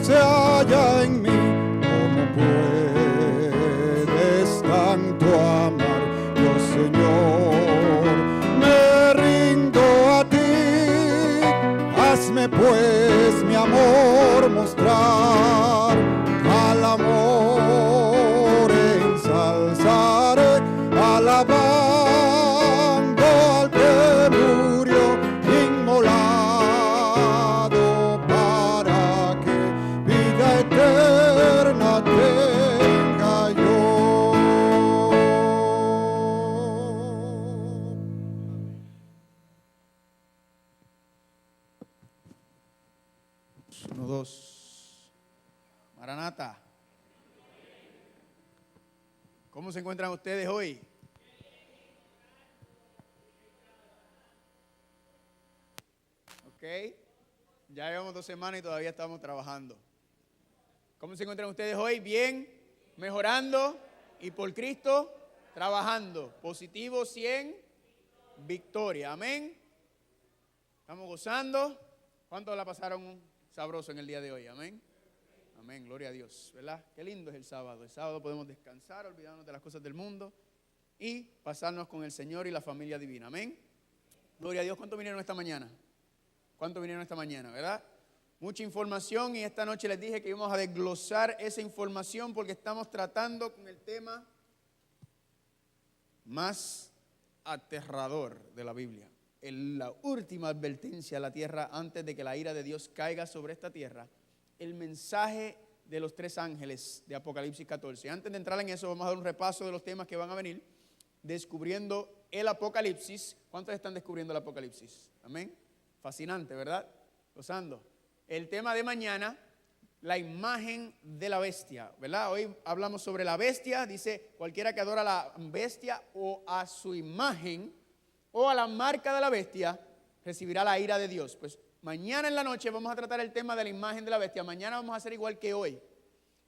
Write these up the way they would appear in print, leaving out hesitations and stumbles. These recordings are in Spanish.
se halla en mí. ¿Cómo puedes tanto amar? Yo, Señor, me rindo a ti. Hazme pues mi amor mostrar, al amor ensalzaré, alabando al que murió inmolado para que vida eterna tenga yo. Uno, dos. Maranata. ¿Cómo se encuentran ustedes hoy? Ok. Ya llevamos 2 semanas y todavía estamos trabajando. ¿Cómo se encuentran ustedes hoy? Bien, mejorando y por Cristo trabajando. Positivo 100, victoria. Amén. Estamos gozando. ¿Cuántos la pasaron sabroso en el día de hoy? Amén. Amén, gloria a Dios, ¿verdad? Qué lindo es el sábado. El sábado podemos descansar, olvidarnos de las cosas del mundo y pasarnos con el Señor y la familia divina. Amén. Gloria a Dios. ¿Cuántos vinieron esta mañana? ¿Cuántos vinieron esta mañana, verdad? Mucha información, y esta noche les dije que íbamos a desglosar esa información porque estamos tratando con el tema más aterrador de la Biblia. La última advertencia a la tierra antes de que la ira de Dios caiga sobre esta tierra. El mensaje de los 3 ángeles de Apocalipsis 14. Antes de entrar en eso, vamos a dar un repaso de los temas que van a venir, descubriendo el Apocalipsis. ¿Cuántos están descubriendo el Apocalipsis? Amén. Fascinante, ¿verdad? Gozando. El tema de mañana, la imagen de la bestia, ¿verdad? Hoy hablamos sobre la bestia. Dice, cualquiera que adora a la bestia o a su imagen o a la marca de la bestia, recibirá la ira de Dios. Pues mañana en la noche vamos a tratar el tema de la imagen de la bestia. Mañana vamos a hacer igual que hoy,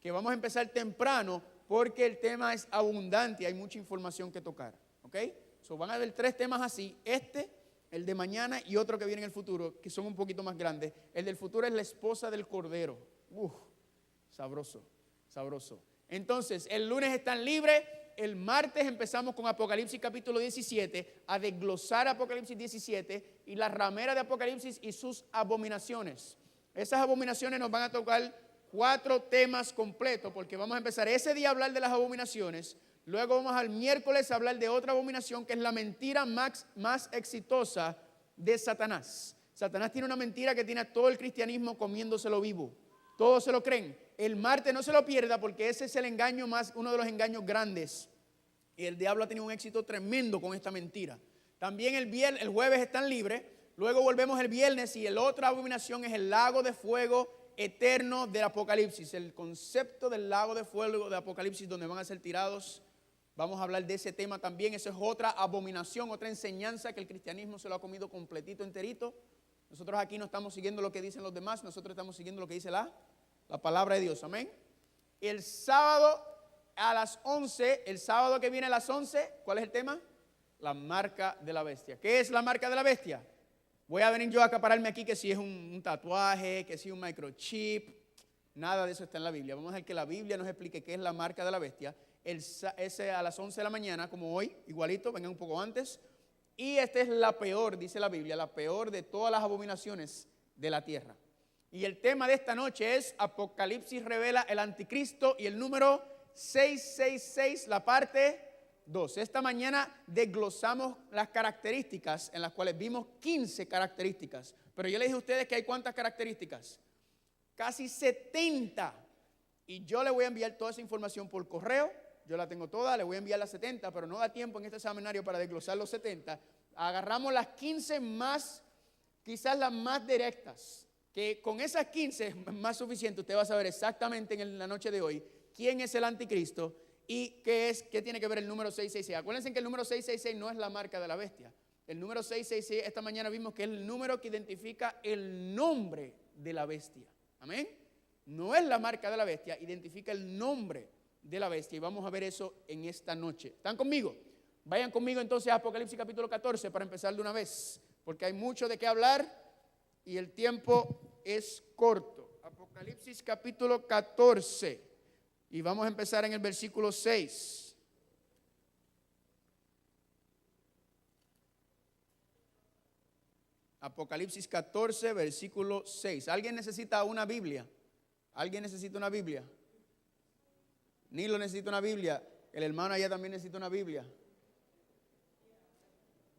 que vamos a empezar temprano porque el tema es abundante y hay mucha información que tocar. ¿Ok? So, van a haber 3 temas así. El de mañana y otro que viene en el futuro, que son un poquito más grandes. El del futuro es la esposa del Cordero. Sabroso, sabroso. Entonces, el lunes están libres. El martes empezamos con Apocalipsis capítulo 17, a desglosar Apocalipsis 17 y la ramera de Apocalipsis y sus abominaciones. Esas abominaciones nos van a tocar 4 temas completos, porque vamos a empezar ese día a hablar de las abominaciones. Luego vamos al miércoles a hablar de otra abominación, que es la mentira más exitosa de Satanás. Satanás tiene una mentira que tiene a todo el cristianismo comiéndoselo vivo. Todos se lo creen. El martes no se lo pierda, porque ese es el engaño uno de los engaños grandes. Y el diablo ha tenido un éxito tremendo con esta mentira. También el jueves están libres. Luego volvemos el viernes y la otra abominación es el lago de fuego eterno del Apocalipsis. El concepto del lago de fuego de Apocalipsis, donde van a ser tirados. Vamos a hablar de ese tema también. Esa es otra abominación, otra enseñanza que el cristianismo se lo ha comido completito, enterito. Nosotros aquí no estamos siguiendo lo que dicen los demás, nosotros estamos siguiendo lo que dice la palabra de Dios. Amén. El sábado a las 11, el sábado que viene a las 11, ¿cuál es el tema? La marca de la bestia. ¿Qué es la marca de la bestia? Voy a venir yo a acapararme aquí que si es un tatuaje, que si es un microchip. Nada de eso está en la Biblia. Vamos a ver que la Biblia nos explique qué es la marca de la bestia. Ese a las 11 de la mañana, como hoy, igualito, vengan un poco antes. Y esta es la peor, dice la Biblia, la peor de todas las abominaciones de la tierra. Y el tema de esta noche es Apocalipsis revela el anticristo y el número 666, la parte 2. Esta mañana desglosamos las características, en las cuales vimos 15 características. Pero yo les dije a ustedes que hay ¿cuántas características? Casi 70. Y yo le voy a enviar toda esa información por correo. Yo la tengo toda, le voy a enviar las 70, pero no da tiempo en este seminario para desglosar los 70. Agarramos las 15 más, quizás las más directas, que con esas 15 es más suficiente. Usted va a saber exactamente en la noche de hoy quién es el anticristo y qué tiene que ver el número 666. Acuérdense que el número 666 no es la marca de la bestia. El número 666, esta mañana vimos que es el número que identifica el nombre de la bestia. Amén. No es la marca de la bestia, identifica el nombre de la bestia, y vamos a ver eso en esta noche. ¿Están conmigo? Vayan conmigo entonces a Apocalipsis capítulo 14 para empezar de una vez, porque hay mucho de qué hablar y el tiempo es corto. Apocalipsis Apocalipsis capítulo 14. Y vamos a empezar en el versículo 6. Apocalipsis 14, versículo 6. ¿Alguien necesita una Biblia? ¿Alguien necesita una Biblia? Nilo necesita una Biblia. El hermano allá también necesita una Biblia.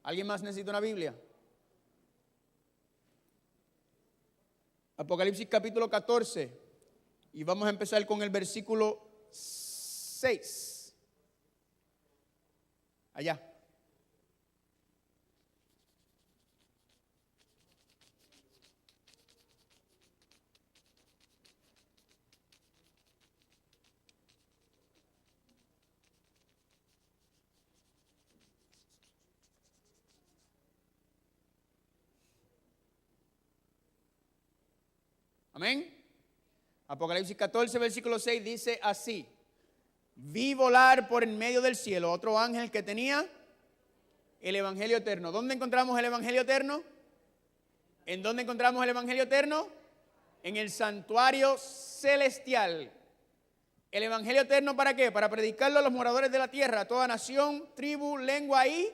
¿Alguien más necesita una Biblia? Apocalipsis capítulo 14. Y vamos a empezar con el versículo 6. Allá. Amén. Apocalipsis 14, versículo 6 dice así: vi volar por en medio del cielo otro ángel que tenía el evangelio eterno. ¿Dónde encontramos el evangelio eterno? ¿En dónde encontramos el evangelio eterno? En el santuario celestial. ¿El evangelio eterno para qué? Para predicarlo a los moradores de la tierra, a toda nación, tribu, lengua y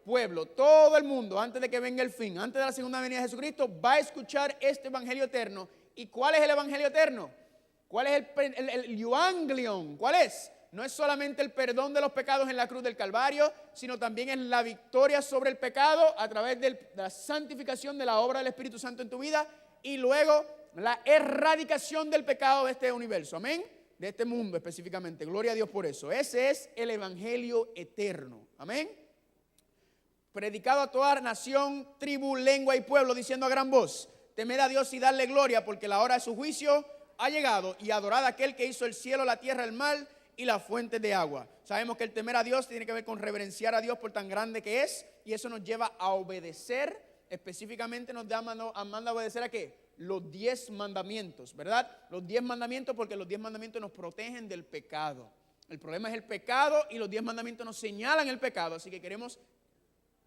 pueblo. Todo el mundo, antes de que venga el fin, antes de la segunda venida de Jesucristo, va a escuchar este evangelio eterno. ¿Y cuál es el evangelio eterno? ¿Cuál es el euangelion? ¿Cuál es? No es solamente el perdón de los pecados en la cruz del Calvario, sino también es la victoria sobre el pecado a través de la santificación de la obra del Espíritu Santo en tu vida y luego la erradicación del pecado de este universo. Amén. De este mundo específicamente. Gloria a Dios por eso. Ese es el evangelio eterno. Amén. Predicado a toda nación, tribu, lengua y pueblo, diciendo a gran voz: temed a Dios y darle gloria, porque la hora de su juicio ha llegado, y adorad a aquel que hizo el cielo, la tierra, el mar y las fuentes de agua. Sabemos que el temer a Dios tiene que ver con reverenciar a Dios por tan grande que es, y eso nos lleva a obedecer. Específicamente nos manda a obedecer a ¿qué? Los 10 mandamientos, ¿verdad? Los 10 mandamientos, porque los 10 mandamientos nos protegen del pecado. El problema es el pecado y los 10 mandamientos nos señalan el pecado, así que queremos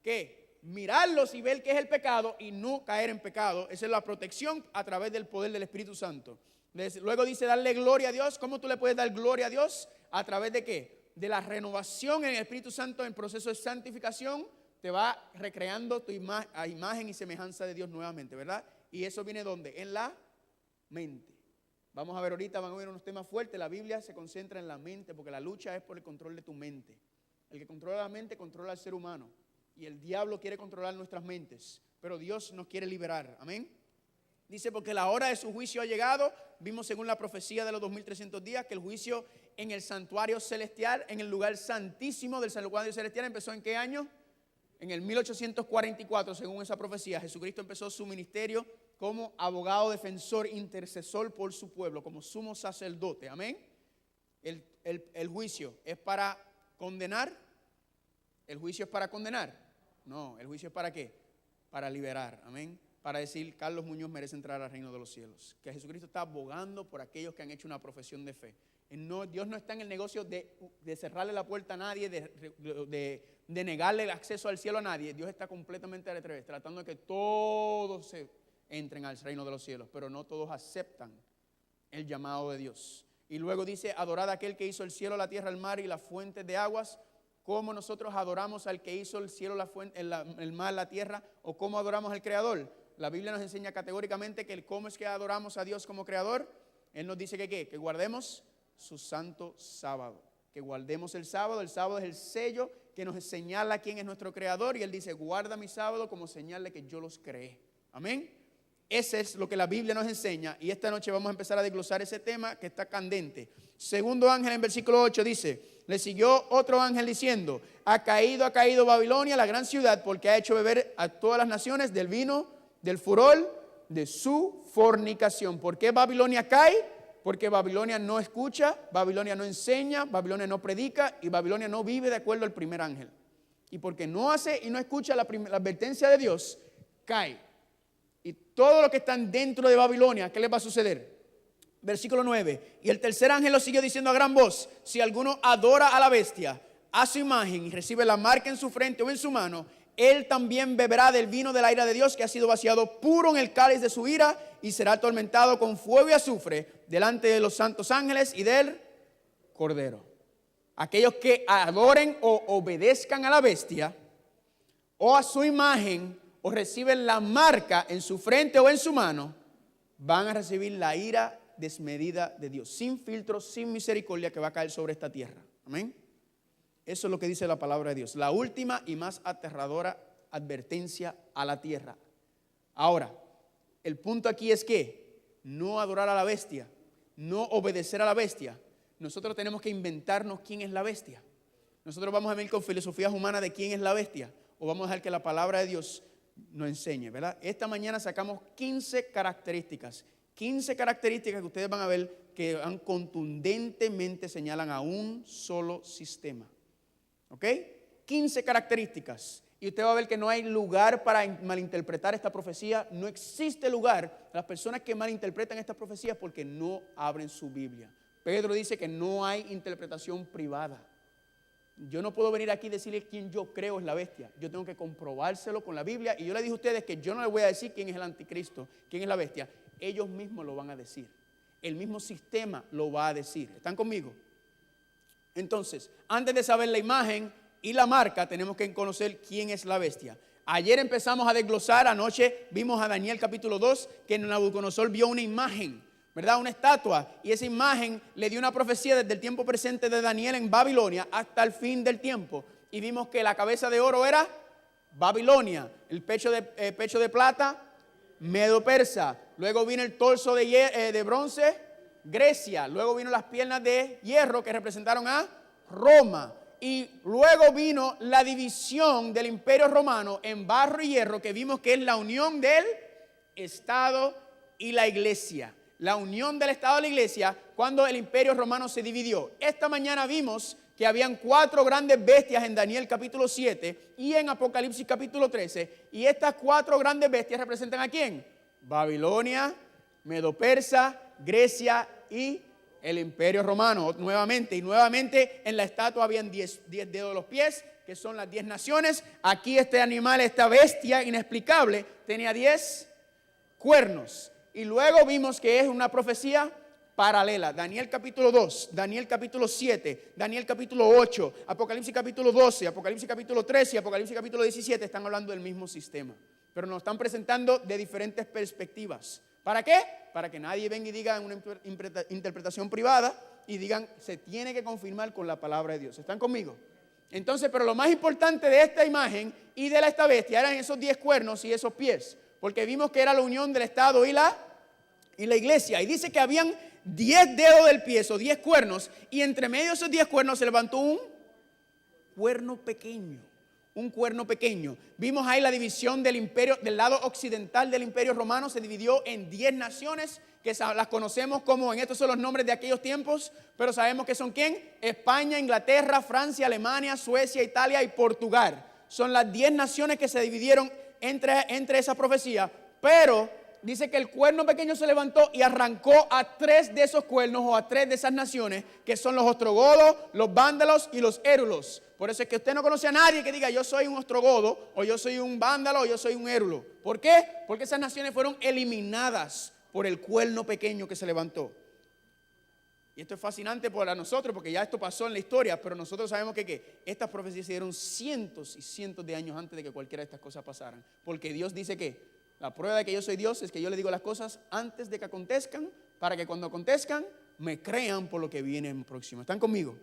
¿qué? Mirarlos y ver qué es el pecado y no caer en pecado. Esa es la protección a través del poder del Espíritu Santo. Luego dice darle gloria a Dios. ¿Cómo tú le puedes dar gloria a Dios? ¿A través de qué? De la renovación en el Espíritu Santo en proceso de santificación. Te va recreando tu a imagen y semejanza de Dios nuevamente, ¿verdad? Y eso viene ¿dónde? En la mente. Vamos a ver ahorita, van a ver unos temas fuertes. La Biblia se concentra en la mente porque la lucha es por el control de tu mente. El que controla la mente controla al ser humano. Y el diablo quiere controlar nuestras mentes, pero Dios nos quiere liberar. Amén. Dice, porque la hora de su juicio ha llegado. Vimos según la profecía de los 2300 días que el juicio en el santuario celestial, en el lugar santísimo del santuario celestial, empezó ¿en qué año? En el 1844, según esa profecía. Jesucristo empezó su ministerio como abogado, defensor, intercesor por su pueblo, como sumo sacerdote. Amén. El juicio es para condenar. ¿El juicio es para condenar? No, el juicio es ¿para qué? Para liberar, amén. Para decir, Carlos Muñoz merece entrar al reino de los cielos. Que Jesucristo está abogando por aquellos que han hecho una profesión de fe. Dios no está en el negocio de cerrarle la puerta a nadie, de negarle el acceso al cielo a nadie. Dios está completamente al revés, tratando de que todos se entren al reino de los cielos, pero no todos aceptan el llamado de Dios. Y luego dice, adorad a aquel que hizo el cielo, la tierra, el mar y las fuentes de aguas. ¿Cómo nosotros adoramos al que hizo el cielo, el mar, la tierra? ¿O cómo adoramos al Creador? La Biblia nos enseña categóricamente que cómo es que adoramos a Dios como Creador. Él nos dice que ¿qué? Que guardemos su santo sábado. Que guardemos el sábado. El sábado es el sello que nos señala quién es nuestro Creador. Y Él dice, guarda mi sábado como señal de que yo los creé. Amén. Ese es lo que la Biblia nos enseña. Y esta noche vamos a empezar a desglosar ese tema que está candente. Segundo ángel en versículo 8 dice, le siguió otro ángel diciendo, ha caído Babilonia, la gran ciudad, porque ha hecho beber a todas las naciones del vino, del furor, de su fornicación. ¿Por qué Babilonia cae? Porque Babilonia no escucha, Babilonia no enseña, Babilonia no predica y Babilonia no vive de acuerdo al primer ángel. Y porque no hace y no escucha la advertencia de Dios, cae. Y todo lo que están dentro de Babilonia, ¿qué les va a suceder? Versículo 9. Y el tercer ángel lo siguió diciendo a gran voz, si alguno adora a la bestia, a su imagen y recibe la marca en su frente o en su mano, él también beberá del vino de la ira de Dios que ha sido vaciado puro en el cáliz de su ira y será atormentado con fuego y azufre delante de los santos ángeles y del Cordero. Aquellos que adoren o obedezcan a la bestia o a su imagen o reciben la marca en su frente o en su mano, van a recibir la ira desmedida de Dios, sin filtro, sin misericordia, que va a caer sobre esta tierra. Amén. Eso es lo que dice la palabra de Dios. La última y más aterradora advertencia a la tierra. Ahora, el punto aquí es que no adorar a la bestia, no obedecer a la bestia. Nosotros tenemos que inventarnos quién es la bestia. Nosotros vamos a venir con filosofías humanas de quién es la bestia, o vamos a dejar que la palabra de Dios nos enseñe, ¿verdad? Esta mañana sacamos 15 características. 15 características que ustedes van a ver que contundentemente señalan a un solo sistema. ¿Ok? 15 características. Y usted va a ver que no hay lugar para malinterpretar esta profecía. No existe lugar. Las personas que malinterpretan esta profecía porque no abren su Biblia. Pedro dice que no hay interpretación privada. Yo no puedo venir aquí y decirle quién yo creo es la bestia. Yo tengo que comprobárselo con la Biblia. Y yo le dije a ustedes que yo no les voy a decir quién es el anticristo, quién es la bestia. Ellos mismos lo van a decir. El mismo sistema lo va a decir. ¿Están conmigo? Entonces, antes de saber la imagen y la marca, tenemos que conocer quién es la bestia. Ayer empezamos a desglosar, anoche vimos a Daniel capítulo 2, que Nabucodonosor vio una imagen, ¿verdad? Una estatua, y esa imagen le dio una profecía desde el tiempo presente de Daniel en Babilonia hasta el fin del tiempo. Y vimos que la cabeza de oro era Babilonia, el pecho de plata, Medo-Persa, luego vino el torso de bronce, Grecia, luego vino las piernas de hierro que representaron a Roma, y luego vino la división del imperio romano en barro y hierro, que vimos que es la unión del Estado y la iglesia. La unión del Estado y la iglesia cuando el imperio romano se dividió. Esta mañana vimos que habían 4 grandes bestias en Daniel capítulo 7 y en Apocalipsis capítulo 13. Y estas 4 grandes bestias representan ¿a quién? Babilonia, Medo-Persa, Grecia y el imperio romano nuevamente. Y nuevamente en la estatua habían 10 dedos de los pies, que son las 10 naciones. Aquí este animal, esta bestia inexplicable, tenía 10 cuernos. Y luego vimos que es una profecía paralela. Daniel capítulo 2, Daniel capítulo 7, Daniel capítulo 8, Apocalipsis capítulo 12, Apocalipsis capítulo 13 y Apocalipsis capítulo 17 están hablando del mismo sistema, pero nos están presentando de diferentes perspectivas. ¿Para qué? Para que nadie venga y diga una interpretación privada y digan, se tiene que confirmar con la palabra de Dios. ¿Están conmigo? Entonces, pero lo más importante de esta imagen y de esta bestia eran esos 10 cuernos y esos pies, porque vimos que era la unión del Estado y la iglesia. Y dice que habían 10 dedos del pie, o 10 cuernos, y entre medio de esos 10 cuernos se levantó un cuerno pequeño. Un cuerno pequeño. Vimos ahí la división del imperio, del lado occidental del imperio romano se dividió en 10 naciones que las conocemos como, en estos son los nombres de aquellos tiempos, pero sabemos que son ¿quién? España, Inglaterra, Francia, Alemania, Suecia, Italia y Portugal. Son las 10 naciones que se dividieron entre esa profecía, pero dice que el cuerno pequeño se levantó y arrancó a 3 de esos cuernos o a 3 de esas naciones, que son los ostrogodos, los vándalos y los érulos. Por eso es que usted no conoce a nadie que diga yo soy un ostrogodo, o yo soy un vándalo, o yo soy un érulo. ¿Por qué? Porque esas naciones fueron eliminadas por el cuerno pequeño que se levantó. Y esto es fascinante para nosotros porque ya esto pasó en la historia, pero nosotros sabemos que estas profecías se dieron cientos y cientos de años antes de que cualquiera de estas cosas pasaran. Porque Dios dice que la prueba de que yo soy Dios es que yo le digo las cosas antes de que acontezcan, para que cuando acontezcan me crean por lo que viene en próximo. ¿Están conmigo?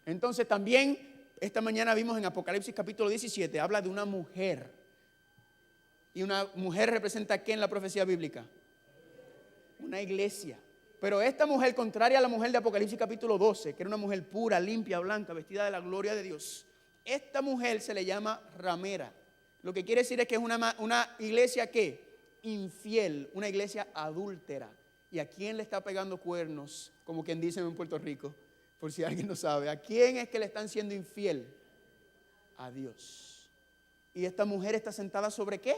Entonces también esta mañana vimos en Apocalipsis capítulo 17, habla de una mujer. Y una mujer representa ¿a qué en la profecía bíblica? Una iglesia. Pero esta mujer, contraria a la mujer de Apocalipsis capítulo 12, que era una mujer pura, limpia, blanca, vestida de la gloria de Dios, esta mujer se le llama ramera. Lo que quiere decir es que es una iglesia ¿qué? Infiel, una iglesia adúltera. ¿Y a quién le está pegando cuernos? Como quien dice en Puerto Rico, por si alguien no sabe. ¿A quién es que le están siendo infiel? A Dios. ¿Y esta mujer está sentada sobre qué?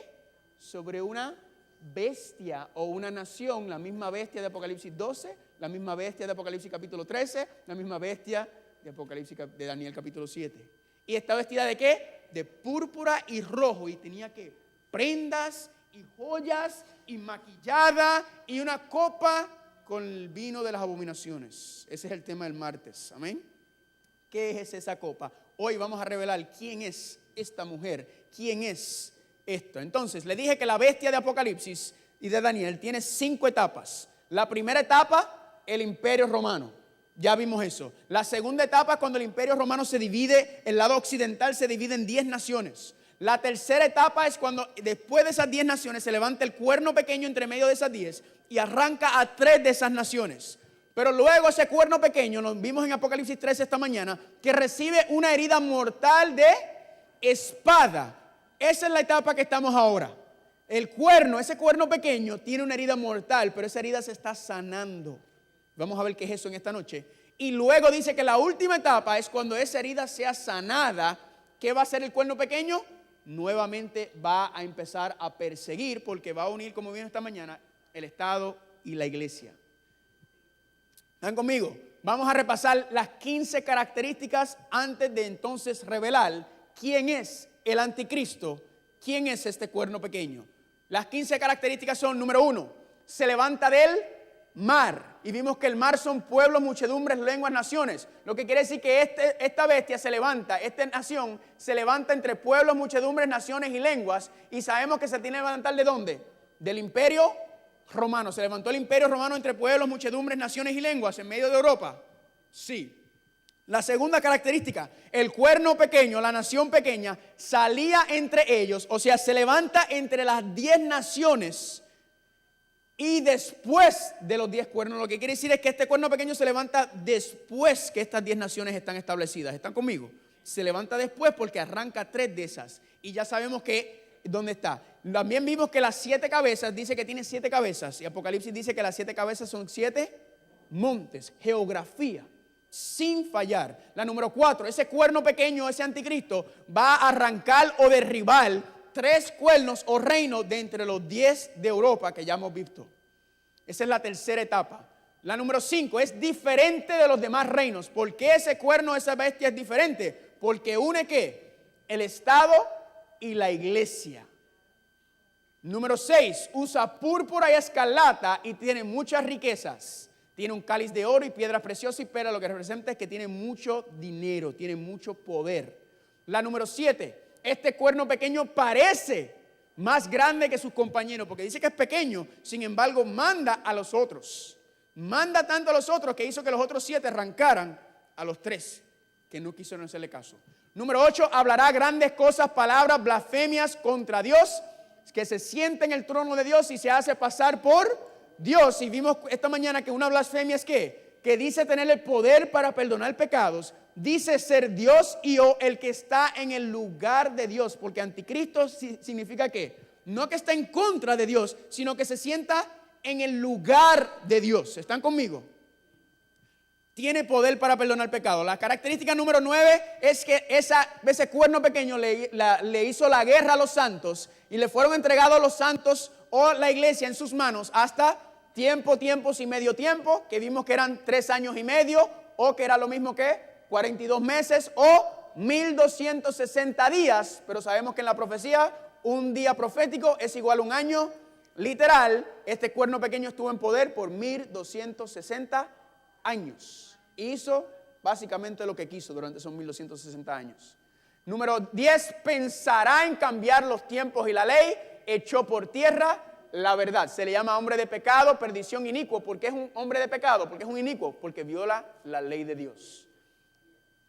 Sobre una bestia o una nación, la misma bestia de Apocalipsis 12, la misma bestia de Apocalipsis capítulo 13, la misma bestia de Daniel capítulo 7. ¿Y está vestida de qué? De púrpura y rojo, y tenía que prendas y joyas y maquillada y una copa con el vino de las abominaciones. Ese es el tema del martes. Amén. ¿Qué es esa copa? Hoy vamos a revelar quién es esta mujer, quién es esto. Entonces, le dije que la bestia de Apocalipsis y de Daniel tiene 5 etapas. La primera etapa, el Imperio Romano. Ya vimos eso. La segunda etapa es cuando el Imperio Romano se divide, el lado occidental se divide en 10 naciones. La tercera etapa es cuando después de esas 10 naciones se levanta el cuerno pequeño entre medio de esas 10 y arranca a 3 de esas naciones. Pero luego ese cuerno pequeño, lo vimos en Apocalipsis 13 esta mañana, que recibe una herida mortal de espada. Esa es la etapa que estamos ahora. El cuerno, ese cuerno pequeño tiene una herida mortal, pero esa herida se está sanando. Vamos a ver qué es eso en esta noche. Y luego dice que la última etapa es cuando esa herida sea sanada. ¿Qué va a hacer el cuerno pequeño? Nuevamente va a empezar a perseguir, porque va a unir, como vimos esta mañana, el Estado y la iglesia. ¿Están conmigo? Vamos a repasar las 15 características antes de entonces revelar quién es el anticristo, quién es este cuerno pequeño. Las 15 características son, número 1, se levanta del mar. Y vimos que el mar son pueblos, muchedumbres, lenguas, naciones. Lo que quiere decir que esta bestia se levanta, esta nación se levanta entre pueblos, muchedumbres, naciones y lenguas. Y sabemos que se tiene que levantar ¿de dónde? Del Imperio Romano. ¿Se levantó el Imperio Romano entre pueblos, muchedumbres, naciones y lenguas en medio de Europa? Sí. La segunda característica, el cuerno pequeño, la nación pequeña, salía entre ellos, o sea, se levanta entre las 10 naciones y después de los 10 cuernos. Lo que quiere decir es que este cuerno pequeño se levanta después que estas 10 naciones están establecidas. ¿Están conmigo? Se levanta después porque arranca 3 de esas. Y ya sabemos que, ¿dónde está? También vimos que las 7 cabezas, dice que tiene 7 cabezas. Y Apocalipsis dice que las 7 cabezas son 7 montes, geografía, sin fallar. La número 4, ese cuerno pequeño, ese anticristo, va a arrancar o derribar 3 cuernos o reinos de entre los 10 de Europa que ya hemos visto. Esa es la tercera etapa. La número 5 es diferente de los demás reinos. ¿Por qué ese cuerno, esa bestia es diferente? Porque une ¿qué? El Estado y la iglesia. Número 6, usa púrpura y escarlata y tiene muchas riquezas. Tiene un cáliz de oro y piedras preciosas y perlas. Lo que representa es que tiene mucho dinero, tiene mucho poder. La número 7, este cuerno pequeño parece más grande que sus compañeros, porque dice que es pequeño, sin embargo manda a los otros. Manda tanto a los otros que hizo que los otros 7 arrancaran a los 3 que no quisieron hacerle caso. Número 8, hablará grandes cosas, palabras, blasfemias contra Dios, que se sienta en el trono de Dios y se hace pasar por Dios. Y vimos esta mañana que una blasfemia es ¿qué? Que dice tener el poder para perdonar pecados, dice ser Dios y o el que está en el lugar de Dios, porque anticristo significa ¿qué? No que está en contra de Dios, sino que se sienta en el lugar de Dios. ¿Están conmigo? Tiene poder para perdonar pecados. La característica número 9 es que ese cuerno pequeño le hizo la guerra a los santos y le fueron entregados los santos o la iglesia en sus manos hasta tiempos y medio tiempo, que vimos que eran 3 años y medio, o que era lo mismo que 42 meses o 1260 días, pero sabemos que en la profecía un día profético es igual a un año literal. Este cuerno pequeño estuvo en poder por 1260 años. Hizo básicamente lo que quiso durante esos 1260 años. Número 10, pensará en cambiar los tiempos y la ley, echó por tierra la verdad. Se le llama hombre de pecado, perdición, inicuo. ¿Por qué es un hombre de pecado? ¿Por qué es un inicuo? Porque viola la ley de Dios.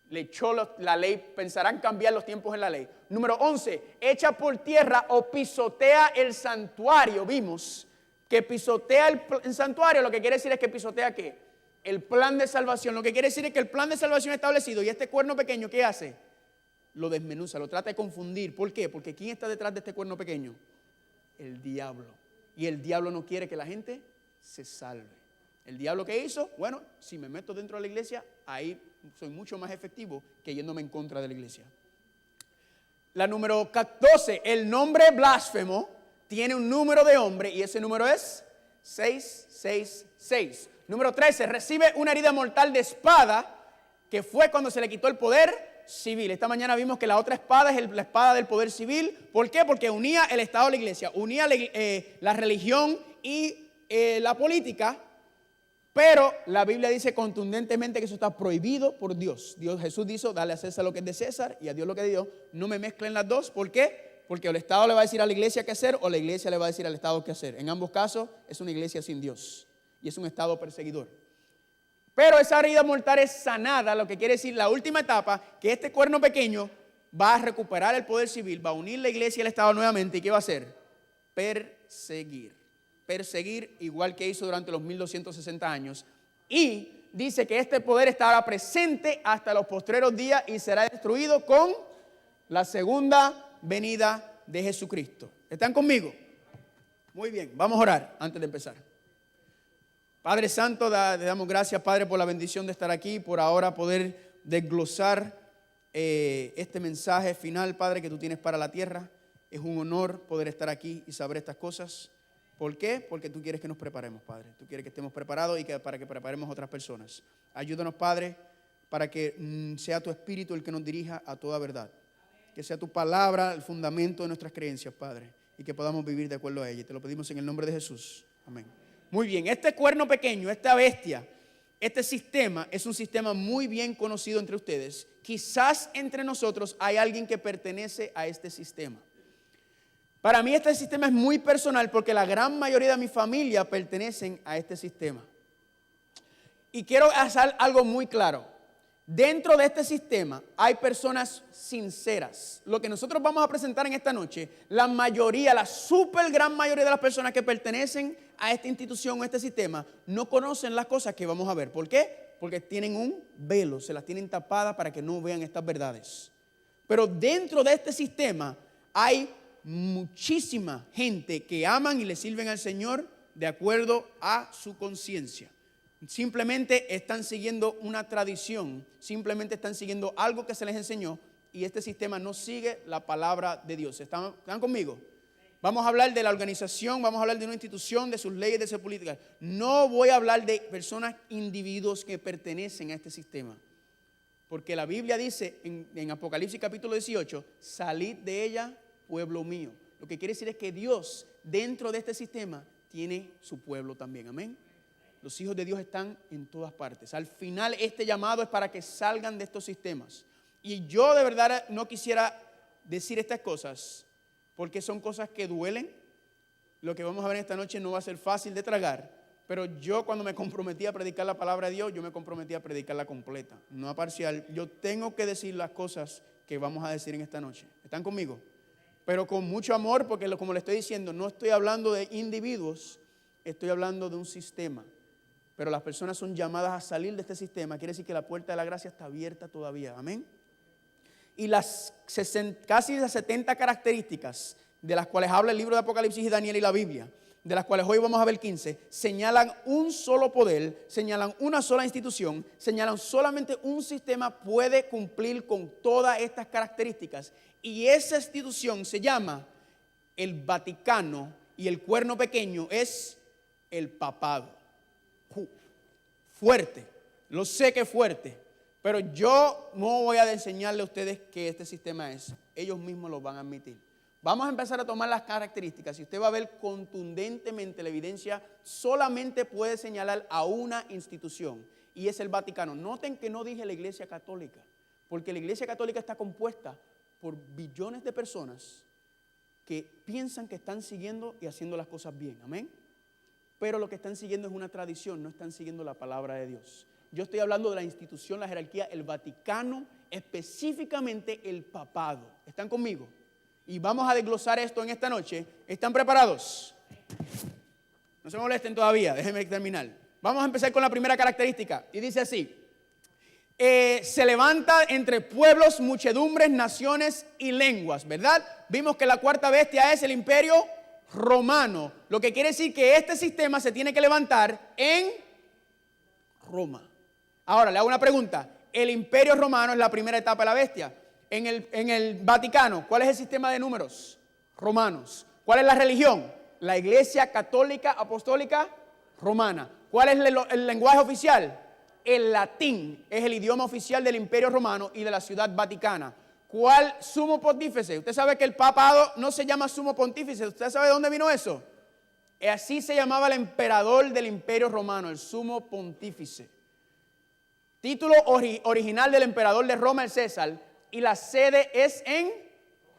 Le echó la ley, pensarán cambiar los tiempos en la ley. Número 11, echa por tierra o pisotea el santuario. Vimos que pisotea el santuario, lo que quiere decir es que pisotea ¿qué? El plan de salvación. Lo que quiere decir es que el plan de salvación establecido, y este cuerno pequeño, ¿qué hace? Lo desmenuza, lo trata de confundir. ¿Por qué? Porque ¿quién está detrás de este cuerno pequeño? El diablo. Y el diablo no quiere que la gente se salve. ¿El diablo qué hizo? Bueno, si me meto dentro de la iglesia, ahí soy mucho más efectivo que yéndome en contra de la iglesia. La número 12, el nombre blasfemo tiene un número de hombre y ese número es 666. Número 13, recibe una herida mortal de espada, que fue cuando se le quitó el poder civil. Esta mañana vimos que la otra espada es la espada del poder civil. ¿Por qué? Porque unía el Estado a la iglesia, unía la religión y la política. Pero la Biblia dice contundentemente que eso está prohibido por Dios. Jesús dijo, dale a César lo que es de César y a Dios lo que es de Dios. No me mezclen las dos. ¿Por qué? Porque el Estado le va a decir a la iglesia qué hacer o la iglesia le va a decir al Estado qué hacer. En ambos casos es una iglesia sin Dios y es un Estado perseguidor. Pero esa herida mortal es sanada, lo que quiere decir la última etapa, que este cuerno pequeño va a recuperar el poder civil, va a unir la iglesia y el Estado nuevamente. ¿Y qué va a hacer? Perseguir. Perseguir igual que hizo durante los 1260 años. Y dice que este poder estará presente hasta los postreros días y será destruido con la segunda venida de Jesucristo. ¿Están conmigo? Muy bien, vamos a orar antes de empezar. Padre Santo, le damos gracias, Padre, por la bendición de estar aquí, por ahora poder desglosar este mensaje final, Padre, que tú tienes para la tierra. Es un honor poder estar aquí y saber estas cosas. ¿Por qué? Porque tú quieres que nos preparemos, Padre. Tú quieres que estemos preparados y para que preparemos a otras personas. Ayúdanos, Padre, para que sea tu Espíritu el que nos dirija a toda verdad. Que sea tu palabra el fundamento de nuestras creencias, Padre, y que podamos vivir de acuerdo a ella. Y te lo pedimos en el nombre de Jesús. Amén. Muy bien, este cuerno pequeño, esta bestia, este sistema es un sistema muy bien conocido entre ustedes. Quizás entre nosotros hay alguien que pertenece a este sistema. Para mí este sistema es muy personal porque la gran mayoría de mi familia pertenecen a este sistema. Y quiero hacer algo muy claro. Dentro de este sistema hay personas sinceras. Lo que nosotros vamos a presentar en esta noche, la mayoría, la super gran mayoría de las personas que pertenecen a esta institución o a este sistema no conocen las cosas que vamos a ver. ¿Por qué? Porque tienen un velo, se las tienen tapadas para que no vean estas verdades. Pero dentro de este sistema hay muchísima gente que aman y le sirven al Señor de acuerdo a su conciencia. Simplemente están siguiendo una tradición, simplemente están siguiendo algo que se les enseñó y este sistema no sigue la palabra de Dios. ¿Están conmigo? Vamos a hablar de la organización, vamos a hablar de una institución, de sus leyes, de sus políticas. No voy a hablar de personas, individuos que pertenecen a este sistema. Porque la Biblia dice en Apocalipsis capítulo 18, salid de ella, pueblo mío. Lo que quiere decir es que Dios dentro de este sistema tiene su pueblo también. Amén. Los hijos de Dios están en todas partes. Al final este llamado es para que salgan de estos sistemas. Y yo de verdad no quisiera decir estas cosas porque son cosas que duelen. Lo que vamos a ver esta noche no va a ser fácil de tragar. Pero yo cuando me comprometí a predicar la palabra de Dios, yo me comprometí a predicarla completa, no a parcial. Yo tengo que decir las cosas que vamos a decir en esta noche. ¿Están conmigo? Pero con mucho amor, porque como le estoy diciendo, no estoy hablando de individuos, estoy hablando de un sistema. Pero las personas son llamadas a salir de este sistema. Quiere decir que la puerta de la gracia está abierta todavía. Amén. Y casi las 70 características de las cuales habla el libro de Apocalipsis y Daniel y la Biblia, de las cuales hoy vamos a ver 15, señalan un solo poder, señalan una sola institución, señalan solamente un sistema puede cumplir con todas estas características. Y esa institución se llama el Vaticano y el cuerno pequeño es el papado. Fuerte, lo sé que es fuerte, pero yo no voy a enseñarle a ustedes qué este sistema es. Ellos mismos lo van a admitir. Vamos a empezar a tomar las características y usted va a ver contundentemente la evidencia. Solamente puede señalar a una institución y es el Vaticano. Noten que no dije la Iglesia Católica, porque la Iglesia Católica está compuesta por billones de personas que piensan que están siguiendo y haciendo las cosas bien. Amén. Pero lo que están siguiendo es una tradición, no están siguiendo la palabra de Dios. Yo estoy hablando de la institución, la jerarquía, el Vaticano, específicamente el papado. ¿Están conmigo? Y vamos a desglosar esto en esta noche. ¿Están preparados? No se molesten todavía, déjenme terminar. Vamos a empezar con la primera característica. Y dice así. Se levanta entre pueblos, muchedumbres, naciones y lenguas, ¿verdad? Vimos que la cuarta bestia es el imperio romano, lo que quiere decir que este sistema se tiene que levantar en Roma. Ahora, le hago una pregunta. El imperio romano es la primera etapa de la bestia. En el Vaticano, ¿cuál es el sistema de números? Romanos. ¿Cuál es la religión? La Iglesia Católica Apostólica Romana. ¿Cuál es el lenguaje oficial? el latín es el idioma oficial del Imperio Romano y de la Ciudad Vaticana. ¿Cuál sumo pontífice? Usted sabe que el papado no se llama sumo pontífice. ¿Usted sabe de dónde vino eso? Así se llamaba el emperador del Imperio Romano, el sumo pontífice. Título original del emperador de Roma, el César, y la sede es en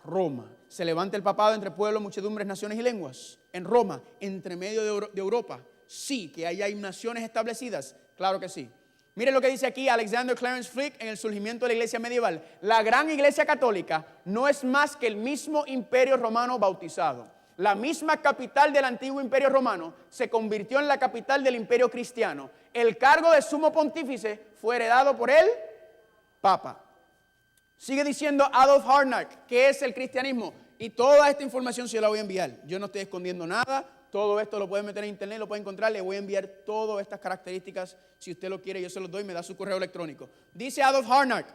Roma. Se levanta el papado entre pueblos, muchedumbres, naciones y lenguas. En Roma, entre medio de Europa. Sí, que ahí hay naciones establecidas. Claro que sí. Miren lo que dice aquí Alexander Clarence Flick en el surgimiento de la iglesia medieval. La gran iglesia católica no es más que el mismo imperio romano bautizado. La misma capital del antiguo imperio romano se convirtió en la capital del imperio cristiano. El cargo de sumo pontífice fue heredado por el Papa. Sigue diciendo Adolf Harnack, ¿qué es el cristianismo? Y toda esta información se la voy a enviar. Yo no estoy escondiendo nada. Todo esto lo pueden meter en internet, lo pueden encontrar. Le voy a enviar todas estas características. Si usted lo quiere, yo se los doy, me da su correo electrónico. Dice Adolf Harnack,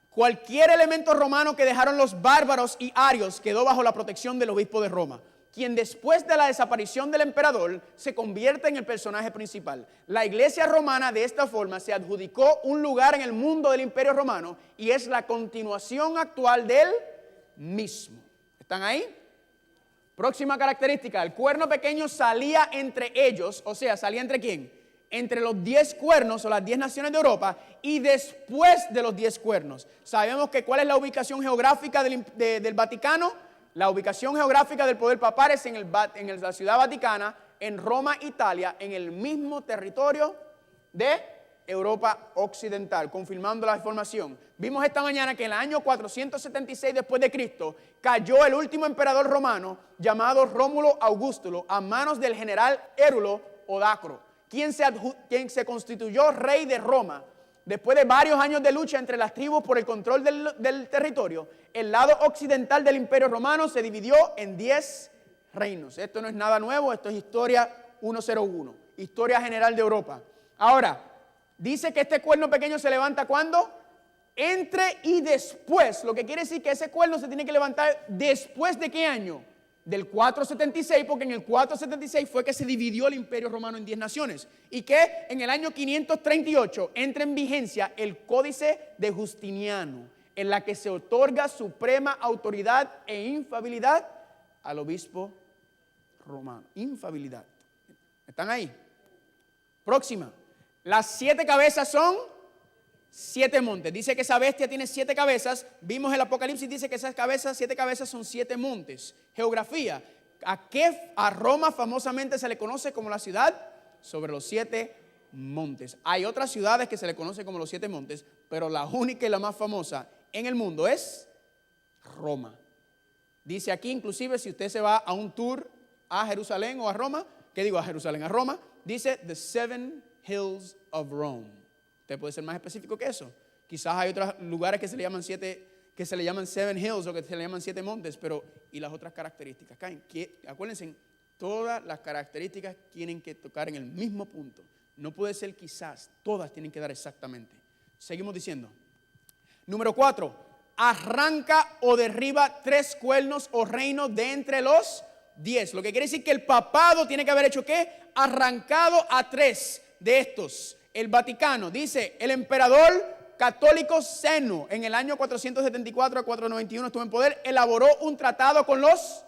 cualquier elemento romano que dejaron los bárbaros y arios quedó bajo la protección del obispo de Roma, quien después de la desaparición del emperador se convierte en el personaje principal. La iglesia romana de esta forma se adjudicó un lugar en el mundo del imperio romano y es la continuación actual del mismo. ¿Están ahí? Próxima característica, el cuerno pequeño salía entre ellos, o sea, ¿salía entre quién? Entre los 10 cuernos o las 10 naciones de Europa y después de los 10 cuernos. Sabemos que ¿cuál es la ubicación geográfica del Vaticano? La ubicación geográfica del poder papal es en la ciudad vaticana, en Roma, Italia, en el mismo territorio de Europa occidental, confirmando la información. Vimos esta mañana que en el año 476 después de Cristo cayó el último emperador romano llamado Rómulo Augustulo a manos del general Érulo Odacro, quien se constituyó rey de Roma. Después de varios años de lucha entre las tribus por el control del territorio, el lado occidental del Imperio Romano se dividió en 10 reinos. Esto no es nada nuevo, esto es historia 101, historia general de Europa. Ahora, dice que este cuerno pequeño se levanta ¿cuándo? Entre y después, lo que quiere decir que ese cuerno se tiene que levantar después de ¿qué año? Del 476, porque en el 476 fue que se dividió el Imperio Romano en 10 naciones. Y que en el año 538 entra en vigencia el Códice de Justiniano, en la que se otorga suprema autoridad e infalibilidad al obispo romano. Infalibilidad. ¿Están ahí? Próxima. Las 7 cabezas son 7 montes. Dice que esa bestia tiene 7 cabezas. Vimos el Apocalipsis, dice que esas cabezas, 7 cabezas son 7 montes. Geografía. A Roma famosamente se le conoce como la ciudad sobre los 7 montes. Hay otras ciudades que se le conoce como los 7 montes, pero la única y la más famosa en el mundo es Roma. Dice aquí, inclusive, si usted se va a un tour a Jerusalén o a Roma, ¿qué digo a Jerusalén? A Roma, dice The 7 Hills of Rome. Usted puede ser más específico que eso. Quizás hay otros lugares que se le llaman 7 hills o que se le llaman 7 montes, pero ¿y las otras características? Acuérdense, todas las características tienen que tocar en el mismo punto. No puede ser quizás, todas tienen que dar exactamente. Seguimos diciendo. Número 4, arranca o derriba 3 cuernos o reinos de entre los 10. Lo que quiere decir que el papado tiene que haber hecho ¿qué? Arrancado a 3 de estos. El Vaticano, dice, el emperador católico Zeno, en el año 474 a 491 estuvo en poder, elaboró un tratado con los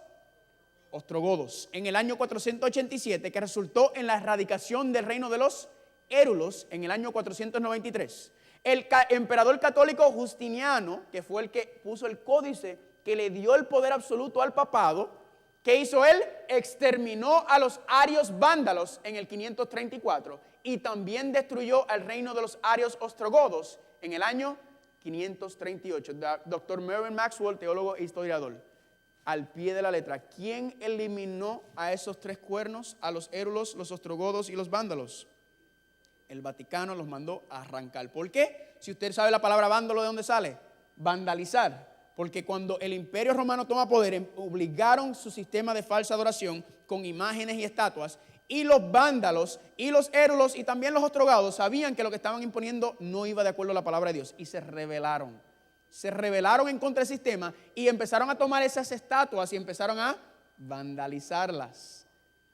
ostrogodos en el año 487 que resultó en la erradicación del reino de los érulos en el año 493. El emperador católico Justiniano, que fue el que puso el códice que le dio el poder absoluto al papado, ¿qué hizo él? Exterminó a los arios vándalos en el 534 y también destruyó el reino de los arios ostrogodos en el año 538. Dr. Mervyn Maxwell, teólogo e historiador, al pie de la letra. ¿Quién eliminó a esos 3 cuernos, a los érulos, los ostrogodos y los vándalos? El Vaticano los mandó a arrancar. ¿Por qué? Si usted sabe la palabra vándalo, ¿de dónde sale? Vandalizar. Porque cuando el Imperio Romano toma poder, obligaron su sistema de falsa adoración con imágenes y estatuas, y los vándalos y los érulos y también los ostrogodos sabían que lo que estaban imponiendo no iba de acuerdo a la palabra de Dios y se rebelaron. Se rebelaron en contra del sistema y empezaron a tomar esas estatuas y empezaron a vandalizarlas.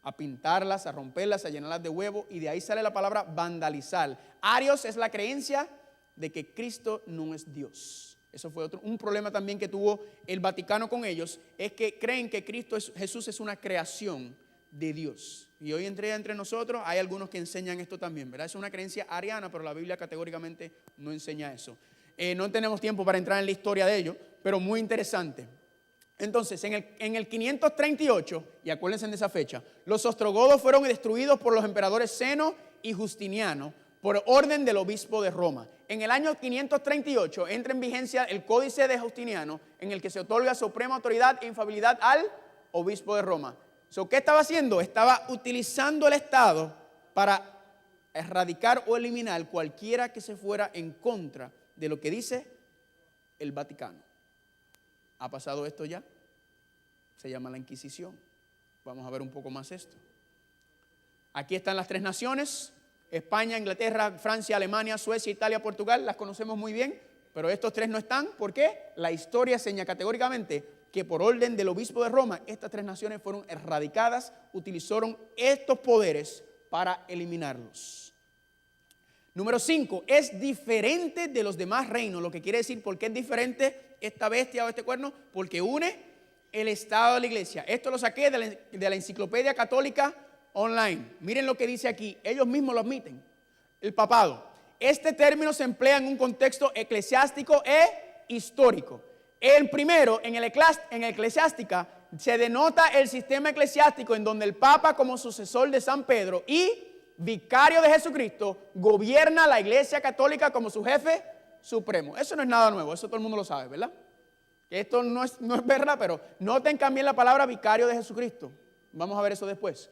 a pintarlas, a romperlas, a llenarlas de huevo, y de ahí sale la palabra vandalizar. Arios es la creencia de que Cristo no es Dios. Eso fue un problema también que tuvo el Vaticano con ellos, es que creen que Jesús es una creación de Dios. Y hoy entre nosotros hay algunos que enseñan esto también, ¿verdad? Es una creencia ariana, pero la Biblia categóricamente no enseña eso. No tenemos tiempo para entrar en la historia de ello, pero muy interesante. Entonces, en el 538, y acuérdense de esa fecha, los ostrogodos fueron destruidos por los emperadores Zeno y Justiniano por orden del obispo de Roma. En el año 538 entra en vigencia el Códice de Justiniano, en el que se otorga suprema autoridad e infalibilidad al obispo de Roma. ¿Qué estaba haciendo? Estaba utilizando el Estado para erradicar o eliminar cualquiera que se fuera en contra de lo que dice el Vaticano. ¿Ha pasado esto ya? Se llama la Inquisición. Vamos a ver un poco más esto. Aquí están las 3 naciones: España, Inglaterra, Francia, Alemania, Suecia, Italia, Portugal. Las conocemos muy bien, pero estos 3 no están. ¿Por qué? La historia señala categóricamente que por orden del obispo de Roma, estas 3 naciones fueron erradicadas, utilizaron estos poderes para eliminarlos. Número 5, es diferente de los demás reinos. Lo que quiere decir, ¿por qué es diferente esta bestia o este cuerno? Porque une el Estado de la Iglesia. Esto lo saqué de la Enciclopedia Católica Online. Miren lo que dice aquí, ellos mismos lo admiten. El papado. Este término se emplea en un contexto eclesiástico e histórico. El primero, en eclesiástica, se denota el sistema eclesiástico en donde el Papa, como sucesor de San Pedro y vicario de Jesucristo, gobierna la Iglesia Católica como su jefe supremo. Eso no es nada nuevo, eso todo el mundo lo sabe, ¿verdad? Esto no es verdad, pero noten también la palabra vicario de Jesucristo. Vamos a ver eso después.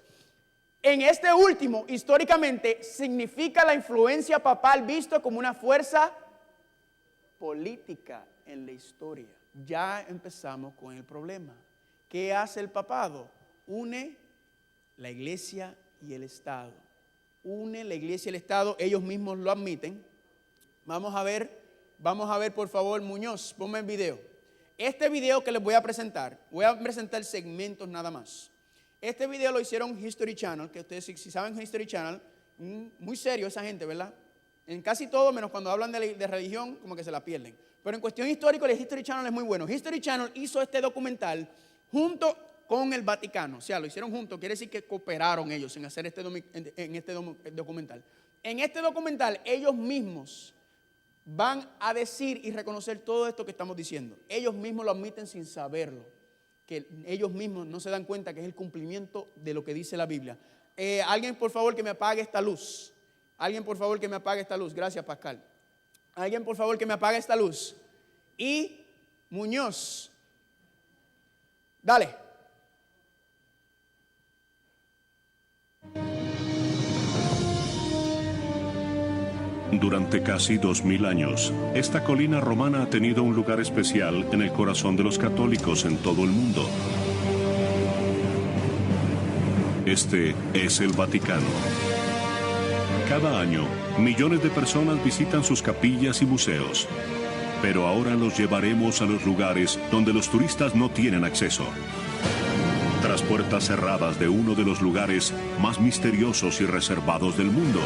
En este último, históricamente, significa la influencia papal visto como una fuerza política en la historia. Ya empezamos con el problema. ¿Qué hace el papado? Une la Iglesia y el Estado. Une la Iglesia y el Estado, ellos mismos lo admiten. Vamos a ver por favor, Muñoz, ponme el video. Este video que les voy a presentar segmentos nada más. Este video lo hicieron History Channel, que ustedes si saben History Channel, muy serio esa gente, ¿verdad? En casi todo, menos cuando hablan de religión, como que se la pierden. Pero en cuestión histórica, el History Channel es muy bueno. History Channel hizo este documental junto con el Vaticano. O sea, lo hicieron juntos, quiere decir que cooperaron ellos en hacer este documental. En este documental, ellos mismos van a decir y reconocer todo esto que estamos diciendo. Ellos mismos lo admiten sin saberlo, que ellos mismos no se dan cuenta que es el cumplimiento de lo que dice la Biblia. Alguien, por favor, que me apague esta luz. Alguien, por favor, que me apague esta luz. Gracias, Pascal. Alguien, por favor, que me apague esta luz. Y Muñoz, dale. Durante casi 2000 años, esta colina romana ha tenido un lugar especial en el corazón de los católicos en todo el mundo. Este es el Vaticano. Cada año, millones de personas visitan sus capillas y museos. Pero ahora los llevaremos a los lugares donde los turistas no tienen acceso. Tras puertas cerradas de uno de los lugares más misteriosos y reservados del mundo.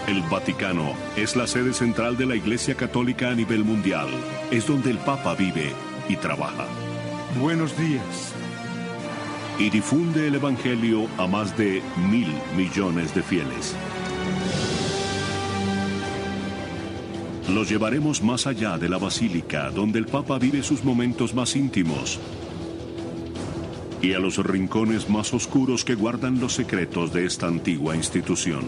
El Vaticano es la sede central de la Iglesia Católica a nivel mundial. Es donde el Papa vive y trabaja. Buenos días. Y difunde el Evangelio a más de 1.000 millones de fieles. Los llevaremos más allá de la basílica, donde el Papa vive sus momentos más íntimos, y a los rincones más oscuros que guardan los secretos de esta antigua institución.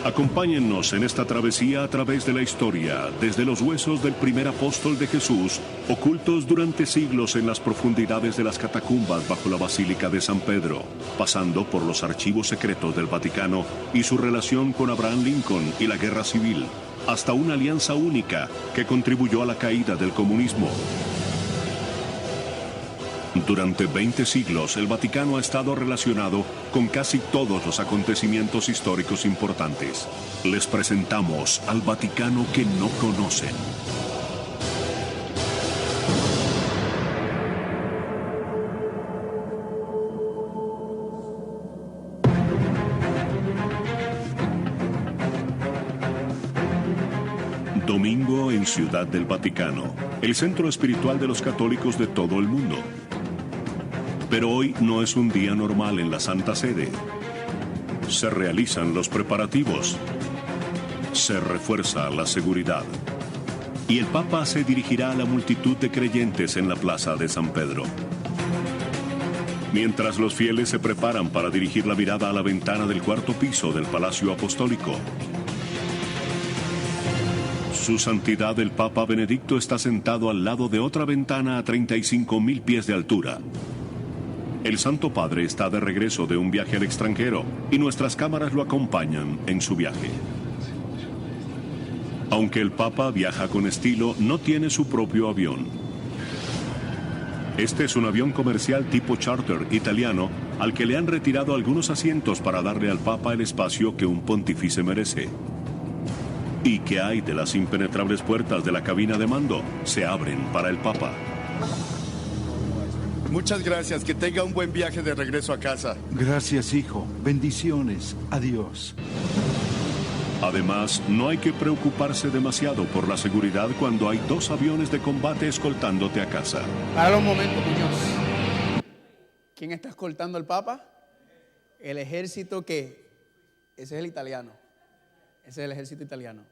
Acompáñennos en esta travesía a través de la historia, desde los huesos del primer apóstol de Jesús, ocultos durante siglos en las profundidades de las catacumbas bajo la Basílica de San Pedro, pasando por los archivos secretos del Vaticano y su relación con Abraham Lincoln y la Guerra Civil, hasta una alianza única que contribuyó a la caída del comunismo. Durante 20 siglos, el Vaticano ha estado relacionado con casi todos los acontecimientos históricos importantes. Les presentamos al Vaticano que no conocen. Domingo en Ciudad del Vaticano, el centro espiritual de los católicos de todo el mundo. Pero hoy no es un día normal en la Santa Sede. Se realizan los preparativos. Se refuerza la seguridad. Y el Papa se dirigirá a la multitud de creyentes en la plaza de San Pedro. Mientras los fieles se preparan para dirigir la mirada a la ventana del cuarto piso del Palacio Apostólico, Su Santidad el Papa Benedicto está sentado al lado de otra ventana a 35.000 pies de altura. El Santo Padre está de regreso de un viaje al extranjero y nuestras cámaras lo acompañan en su viaje. Aunque el Papa viaja con estilo, no tiene su propio avión. Este es un avión comercial tipo charter italiano al que le han retirado algunos asientos para darle al Papa el espacio que un pontífice merece. ¿Y qué hay de las impenetrables puertas de la cabina de mando? Se abren para el Papa. Muchas gracias, que tenga un buen viaje de regreso a casa. Gracias, hijo. Bendiciones. Adiós. Además, no hay que preocuparse demasiado por la seguridad cuando hay 2 aviones de combate escoltándote a casa. Para un momento, Muñoz. ¿Quién está escoltando al Papa? El ejército que... Ese es el italiano. Ese es el ejército italiano.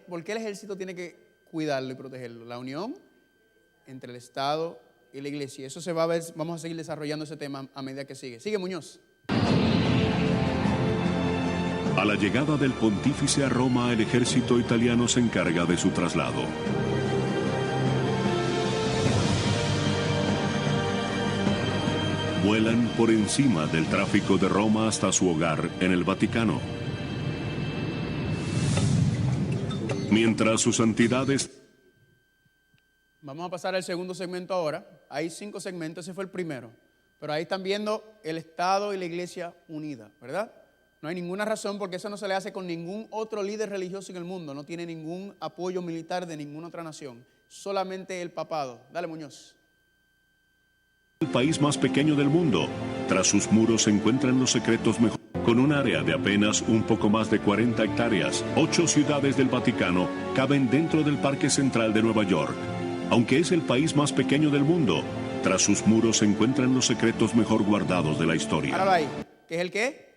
¿Por qué el ejército tiene que cuidarlo y protegerlo? La unión entre el Estado y la Iglesia. Eso se va a ver, vamos a seguir desarrollando ese tema a medida que sigue. Sigue, Muñoz. A la llegada del pontífice a Roma, el ejército italiano se encarga de su traslado. Vuelan por encima del tráfico de Roma hasta su hogar en el Vaticano. Mientras sus santidades... Vamos a pasar al segundo segmento ahora. Hay 5 segmentos, ese fue el primero. Pero ahí están viendo el Estado y la Iglesia unida, ¿verdad? No hay ninguna razón porque eso no se le hace con ningún otro líder religioso en el mundo. No tiene ningún apoyo militar de ninguna otra nación. Solamente el papado. Dale, Muñoz. El país más pequeño del mundo. Tras sus muros se encuentran los secretos mejores. Con un área de apenas un poco más de 40 hectáreas, 8 ciudades del Vaticano caben dentro del Parque Central de Nueva York. Aunque es el país más pequeño del mundo, tras sus muros se encuentran los secretos mejor guardados de la historia. Ahora ahí. ¿Qué es el qué?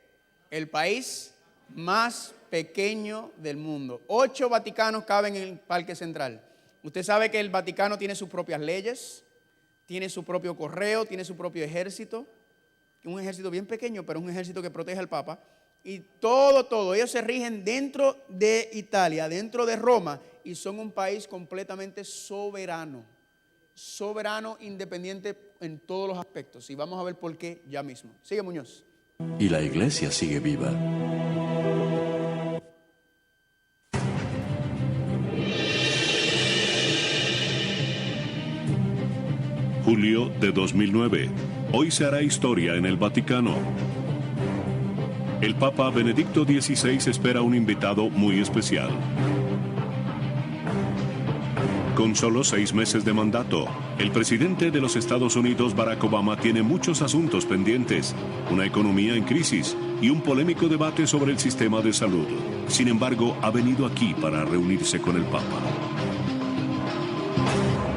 El país más pequeño del mundo. 8 Vaticanos caben en el Parque Central. Usted sabe que el Vaticano tiene sus propias leyes, tiene su propio correo, tiene su propio ejército. Un ejército bien pequeño, pero un ejército que protege al Papa. Y todo, ellos se rigen dentro de Italia, dentro de Roma, y son un país completamente soberano. Soberano, independiente en todos los aspectos. Y vamos a ver por qué ya mismo. Sigue, Muñoz. Y la iglesia sigue viva. Julio de 2009. Hoy se hará historia en el Vaticano. El Papa Benedicto XVI espera un invitado muy especial. Con solo 6 meses de mandato, el presidente de los Estados Unidos, Barack Obama, tiene muchos asuntos pendientes, una economía en crisis y un polémico debate sobre el sistema de salud. Sin embargo, ha venido aquí para reunirse con el Papa.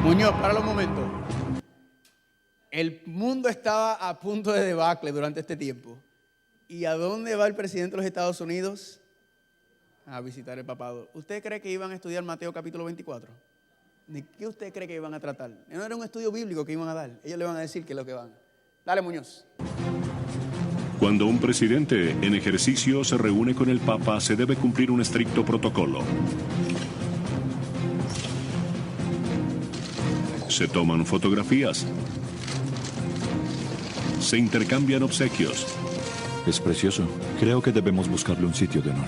Muñoz, páralo un momento. El mundo estaba a punto de debacle durante este tiempo. ¿Y a dónde va el presidente de los Estados Unidos? A visitar el papado. ¿Usted cree que iban a estudiar Mateo capítulo 24? ¿De qué usted cree que iban a tratar? No era un estudio bíblico que iban a dar. Ellos le van a decir qué es lo que van. Dale, Muñoz. Cuando un presidente en ejercicio se reúne con el Papa, se debe cumplir un estricto protocolo. Se toman fotografías. Se intercambian obsequios. Es precioso. Creo que debemos buscarle un sitio de honor.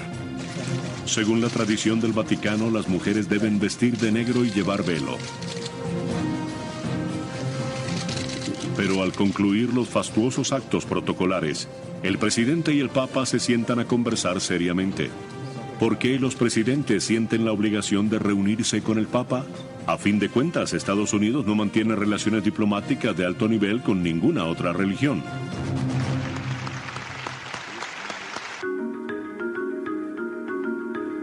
Según la tradición del Vaticano, las mujeres deben vestir de negro y llevar velo. Pero al concluir los fastuosos actos protocolares, el presidente y el Papa se sientan a conversar seriamente. ¿Por qué los presidentes sienten la obligación de reunirse con el Papa? A fin de cuentas, Estados Unidos no mantiene relaciones diplomáticas de alto nivel con ninguna otra religión.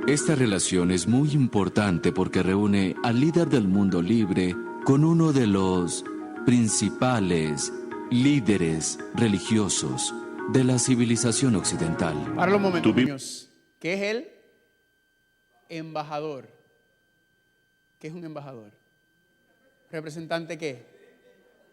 Esta relación es muy importante porque reúne al líder del mundo libre con uno de los principales líderes religiosos de la civilización occidental. Para un momento, niños. ¿Qué es el embajador? ¿Qué es un embajador? ¿Representante qué?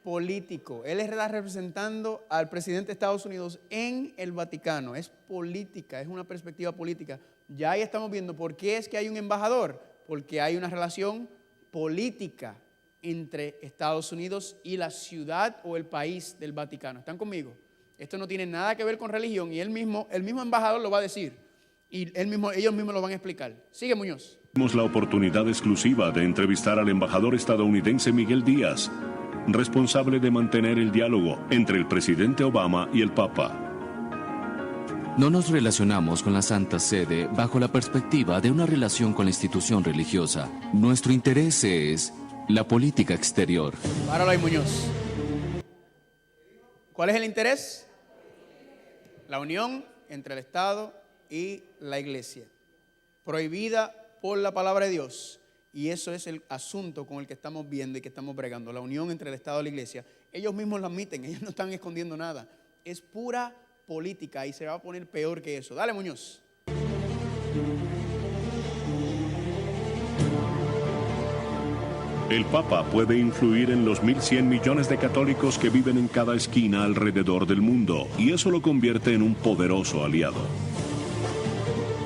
Político. Él está representando al presidente de Estados Unidos en el Vaticano. Es política, es una perspectiva política. Ya ahí estamos viendo por qué es que hay un embajador. Porque hay una relación política entre Estados Unidos y la ciudad o el país del Vaticano. ¿Están conmigo? Esto no tiene nada que ver con religión y el mismo embajador lo va a decir. Y ellos mismos lo van a explicar. Sigue, Muñoz. Tuvimos la oportunidad exclusiva de entrevistar al embajador estadounidense Miguel Díaz, responsable de mantener el diálogo entre el presidente Obama y el Papa. No nos relacionamos con la Santa Sede bajo la perspectiva de una relación con la institución religiosa. Nuestro interés es la política exterior. Páralo ahí, Muñoz. ¿Cuál es el interés? La unión entre el Estado y la Iglesia, prohibida por la palabra de Dios. Y eso es el asunto con el que estamos viendo y que estamos bregando. La unión entre el Estado y la Iglesia. Ellos mismos lo admiten, ellos no están escondiendo nada. Es pura política y se va a poner peor que eso. Dale, Muñoz. El Papa puede influir en los 1.100 millones de católicos que viven en cada esquina alrededor del mundo, y eso lo convierte en un poderoso aliado.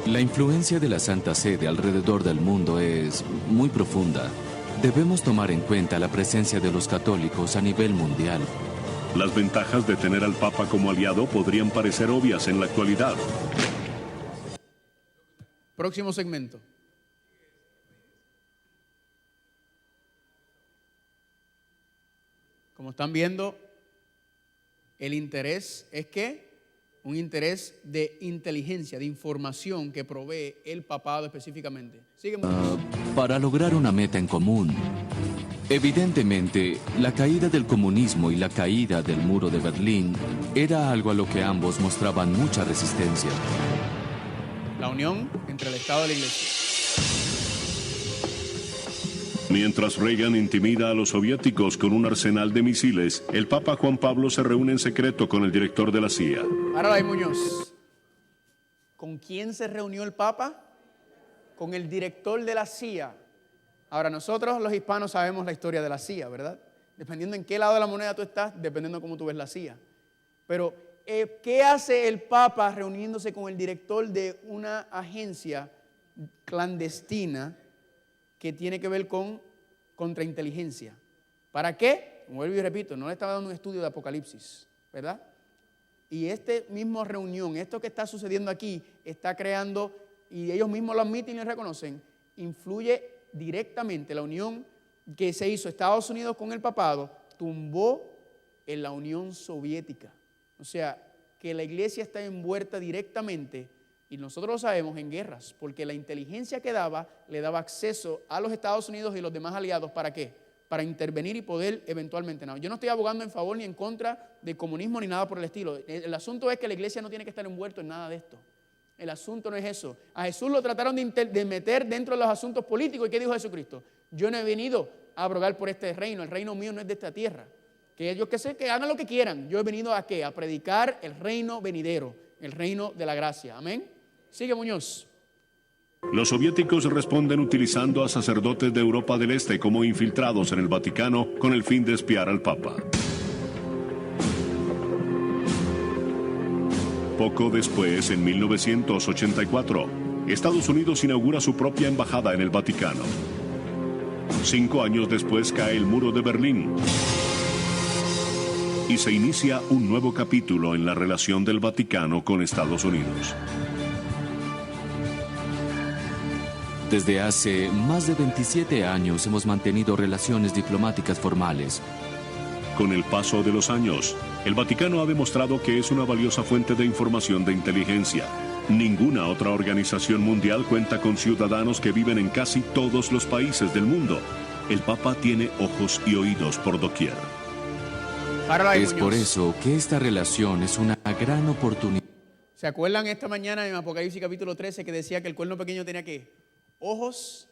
La influencia de la Santa Sede alrededor del mundo es muy profunda. Debemos tomar en cuenta la presencia de los católicos a nivel mundial. Las ventajas de tener al Papa como aliado podrían parecer obvias en la actualidad. Próximo segmento. Como están viendo, el interés es que un interés de inteligencia, de información que provee el papado específicamente. Sigue. Para lograr una meta en común. Evidentemente, la caída del comunismo y la caída del muro de Berlín era algo a lo que ambos mostraban mucha resistencia. La unión entre el Estado y la Iglesia. Mientras Reagan intimida a los soviéticos con un arsenal de misiles, el Papa Juan Pablo se reúne en secreto con el director de la CIA. Ahora ahí, Muñoz. ¿Con quién se reunió el Papa? Con el director de la CIA. Ahora, nosotros los hispanos sabemos la historia de la CIA, ¿verdad? Dependiendo en qué lado de la moneda tú estás, dependiendo de cómo tú ves la CIA. Pero, ¿qué hace el Papa reuniéndose con el director de una agencia clandestina que tiene que ver con contrainteligencia? ¿Para qué? Vuelvo y repito, no le estaba dando un estudio de Apocalipsis, ¿verdad? Y esta misma reunión, esto que está sucediendo aquí, está creando, y ellos mismos lo admiten y lo reconocen, influye directamente la unión que se hizo Estados Unidos con el papado, tumbó en la Unión Soviética. O sea, que la iglesia está envuelta directamente, y nosotros lo sabemos, en guerras, porque la inteligencia que daba, le daba acceso a los Estados Unidos y los demás aliados, ¿para qué? Para intervenir y poder eventualmente. No, yo no estoy abogando en favor ni en contra del comunismo ni nada por el estilo. El asunto es que la iglesia no tiene que estar envuelta en nada de esto. El asunto no es eso. A Jesús lo trataron de meter dentro de los asuntos políticos. ¿Y qué dijo Jesucristo? Yo no he venido a abrogar por este reino. El reino mío no es de esta tierra. Que ellos que hagan lo que quieran. Yo he venido ¿a qué? A predicar el reino venidero, el reino de la gracia. Amén. Sigue, Muñoz. Los soviéticos responden utilizando a sacerdotes de Europa del Este como infiltrados en el Vaticano con el fin de espiar al Papa. Poco después, en 1984, Estados Unidos inaugura su propia embajada en el Vaticano. 5 años después cae el muro de Berlín y se inicia un nuevo capítulo en la relación del Vaticano con Estados Unidos. Desde hace más de 27 años hemos mantenido relaciones diplomáticas formales. Con el paso de los años, el Vaticano ha demostrado que es una valiosa fuente de información de inteligencia. Ninguna otra organización mundial cuenta con ciudadanos que viven en casi todos los países del mundo. El Papa tiene ojos y oídos por doquier. Es por eso que esta relación es una gran oportunidad. ¿Se acuerdan esta mañana en Apocalipsis capítulo 13 que decía que el cuerno pequeño tenía ¿qué? Ojos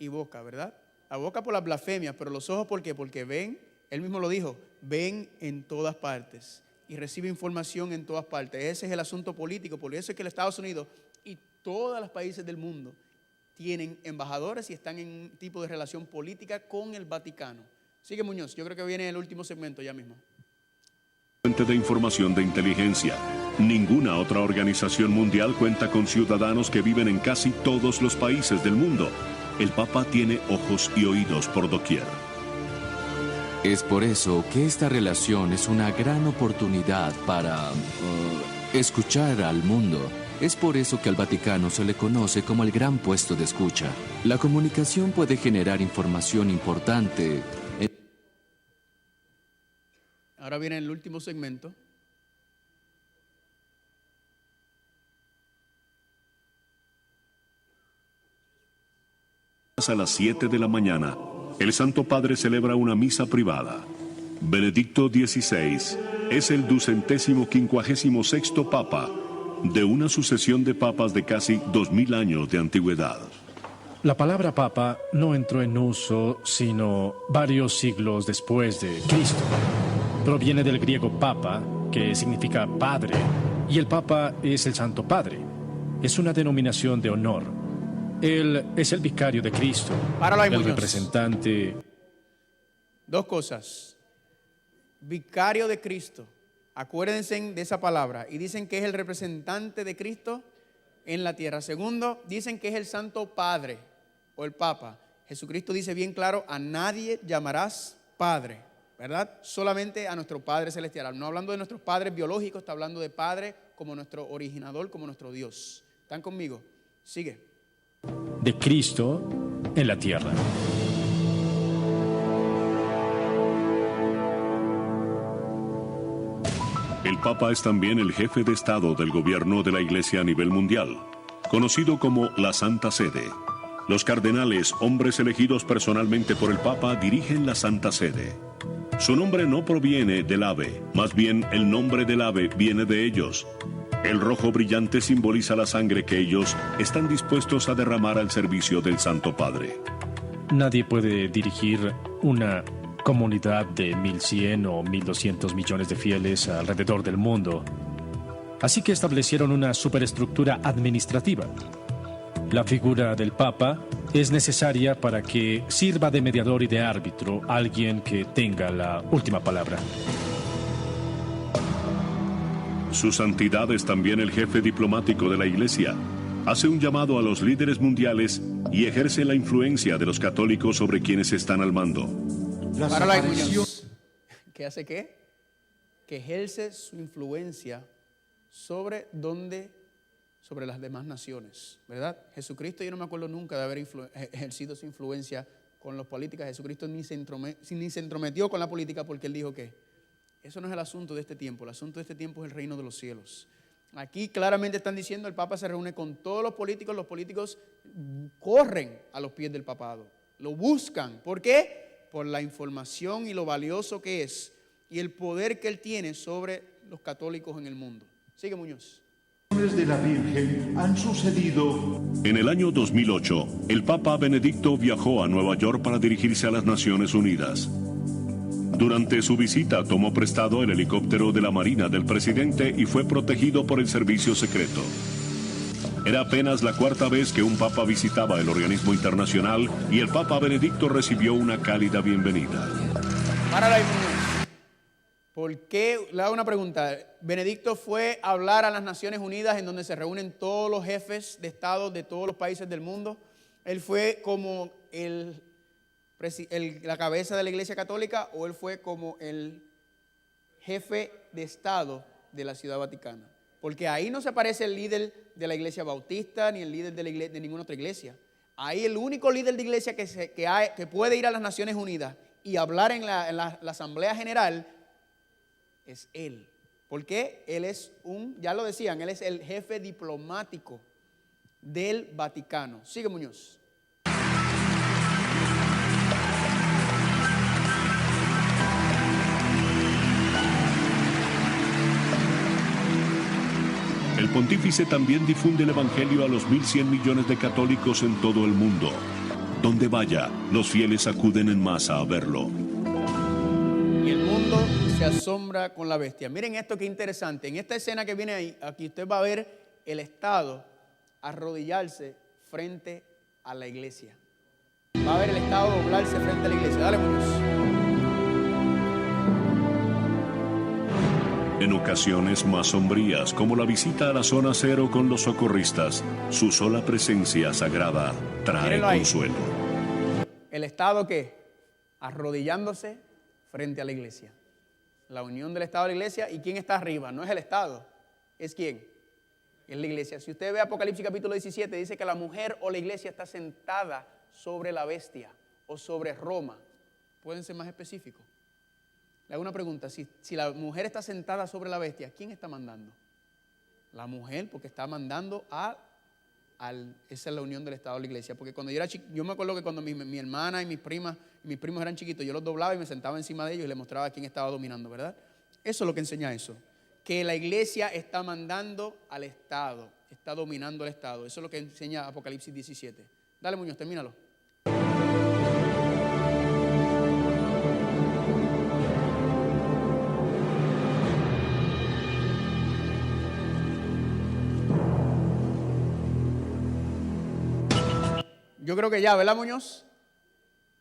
y boca, ¿verdad? La boca por las blasfemias, pero los ojos ¿por qué? Porque ven, él mismo lo dijo, ven en todas partes y recibe información en todas partes. Ese es el asunto político, por eso es que los Estados Unidos y todos los países del mundo tienen embajadores y están en un tipo de relación política con el Vaticano. Sigue Muñoz, yo creo que viene el último segmento ya mismo. Fuente de información de inteligencia. Ninguna otra organización mundial cuenta con ciudadanos que viven en casi todos los países del mundo. El Papa tiene ojos y oídos por doquier. Es por eso que esta relación es una gran oportunidad para escuchar al mundo. Es por eso que al Vaticano se le conoce como el gran puesto de escucha. La comunicación puede generar información importante. Ahora viene el último segmento. A las 7 de la mañana, el Santo Padre celebra una misa privada. Benedicto XVI es el 256º Papa de una sucesión de papas de casi 2000 años de antigüedad. La palabra papa no entró en uso sino varios siglos después de Cristo. Proviene del griego papa, que significa padre, y el papa es el Santo Padre. Es una denominación de honor. Él es el vicario de Cristo, el representante. Dos cosas. Vicario de Cristo. Acuérdense de esa palabra. Y dicen que es el representante de Cristo en la tierra. Segundo, dicen que es el Santo Padre o el Papa. Jesucristo dice bien claro, a nadie llamarás Padre, ¿verdad? Solamente a nuestro Padre Celestial. No hablando de nuestros padres biológicos, está hablando de Padre como nuestro originador, como nuestro Dios. ¿Están conmigo? Sigue. De Cristo en la tierra. El Papa es también el jefe de Estado del gobierno de la Iglesia a nivel mundial, conocido como la Santa Sede. Los cardenales, hombres elegidos personalmente por el Papa, dirigen la Santa Sede. Su nombre no proviene del ave, más bien el nombre del ave viene de ellos. El rojo brillante simboliza la sangre que ellos están dispuestos a derramar al servicio del Santo Padre. Nadie puede dirigir una comunidad de 1.100 o 1.200 millones de fieles alrededor del mundo. Así que establecieron una superestructura administrativa. La figura del Papa es necesaria para que sirva de mediador y de árbitro alguien que tenga la última palabra. Su santidad es también el jefe diplomático de la Iglesia. Hace un llamado a los líderes mundiales y ejerce la influencia de los católicos sobre quienes están al mando. Para la inclusión. ¿Qué hace qué? Que ejerce su influencia sobre las demás naciones, ¿verdad? Jesucristo, yo no me acuerdo nunca de haber ejercido su influencia con los políticos. Jesucristo ni se entrometió con la política porque él dijo que eso no es el asunto de este tiempo. El asunto de este tiempo es el reino de los cielos. Aquí claramente están diciendo el Papa se reúne con todos los políticos corren a los pies del papado, lo buscan. ¿Por qué? Por la información y lo valioso que es y el poder que él tiene sobre los católicos en el mundo. Sigue Muñoz. De la Virgen han sucedido. En el año 2008, el Papa Benedicto viajó a Nueva York para dirigirse a las Naciones Unidas. Durante su visita tomó prestado el helicóptero de la Marina del presidente y fue protegido por el servicio secreto. Era apenas la cuarta vez que un papa visitaba el organismo internacional y el Papa Benedicto recibió una cálida bienvenida. ¿Por qué? Le hago una pregunta. Benedicto fue a hablar a las Naciones Unidas en donde se reúnen todos los jefes de Estado de todos los países del mundo. Él fue como la cabeza de la Iglesia Católica o él fue como el jefe de Estado de la Ciudad Vaticana. Porque ahí no se aparece el líder de la Iglesia Bautista ni el líder de ninguna otra iglesia. Ahí el único líder de iglesia que puede ir a las Naciones Unidas y hablar en la Asamblea General es él. Porque él es ya lo decían, él es el jefe diplomático del Vaticano. Sigue Muñoz. pontífice también difunde el Evangelio a los 1.100 millones de católicos en todo el mundo. Donde vaya, los fieles acuden en masa a verlo. Y el mundo se asombra con la bestia. Miren esto que interesante. En esta escena que viene ahí, aquí usted va a ver el Estado arrodillarse frente a la iglesia. Va a ver el Estado doblarse frente a la iglesia. Dale, Muñoz. En ocasiones más sombrías, como la visita a la zona cero con los socorristas, su sola presencia sagrada trae Mírenlo ahí. consuelo. El Estado, ¿qué? Arrodillándose frente a la iglesia. La unión del Estado y la iglesia. ¿Y quién está arriba? No es el Estado. ¿Es quién? Es la iglesia. Si usted ve Apocalipsis capítulo 17, dice que la mujer o la iglesia está sentada sobre la bestia o sobre Roma. ¿Pueden ser más específicos? Le hago una pregunta. Si la mujer está sentada sobre la bestia, ¿quién está mandando? La mujer, porque está mandando esa es la unión del Estado y la iglesia. Porque cuando yo era chico, yo me acuerdo que cuando mi hermana y mis primas y mis primos eran chiquitos, yo los doblaba y me sentaba encima de ellos y les mostraba quién estaba dominando, ¿verdad? Eso es lo que enseña eso. Que la iglesia está mandando al Estado, está dominando el Estado. Eso es lo que enseña Apocalipsis 17. Dale, Muñoz, termínalo. Yo creo que ya, ¿verdad, Muñoz?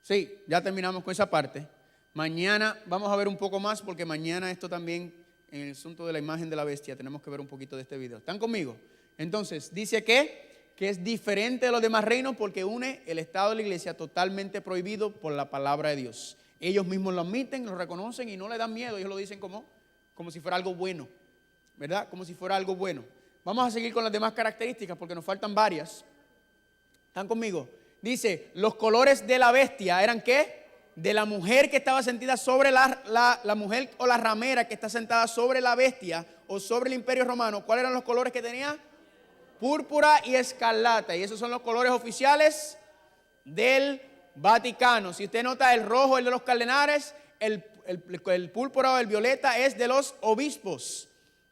Sí, ya terminamos con esa parte. Mañana vamos a ver un poco más porque mañana esto también, en el asunto de la imagen de la bestia, tenemos que ver un poquito de este video. ¿Están conmigo? Entonces, dice que es diferente de los demás reinos porque une el Estado y la iglesia totalmente prohibido por la palabra de Dios. Ellos mismos lo admiten, lo reconocen y no le dan miedo. Ellos lo dicen como si fuera algo bueno, ¿verdad? Como si fuera algo bueno. Vamos a seguir con las demás características porque nos faltan varias. ¿Están conmigo? Dice, los colores de la bestia eran ¿qué? De la mujer que estaba sentada sobre la mujer o la ramera que está sentada sobre la bestia o sobre el imperio romano. ¿Cuáles eran los colores que tenía? Púrpura y escarlata. Y esos son los colores oficiales del Vaticano. Si usted nota, el rojo es de los cardenales, el púrpura o el violeta es de los obispos.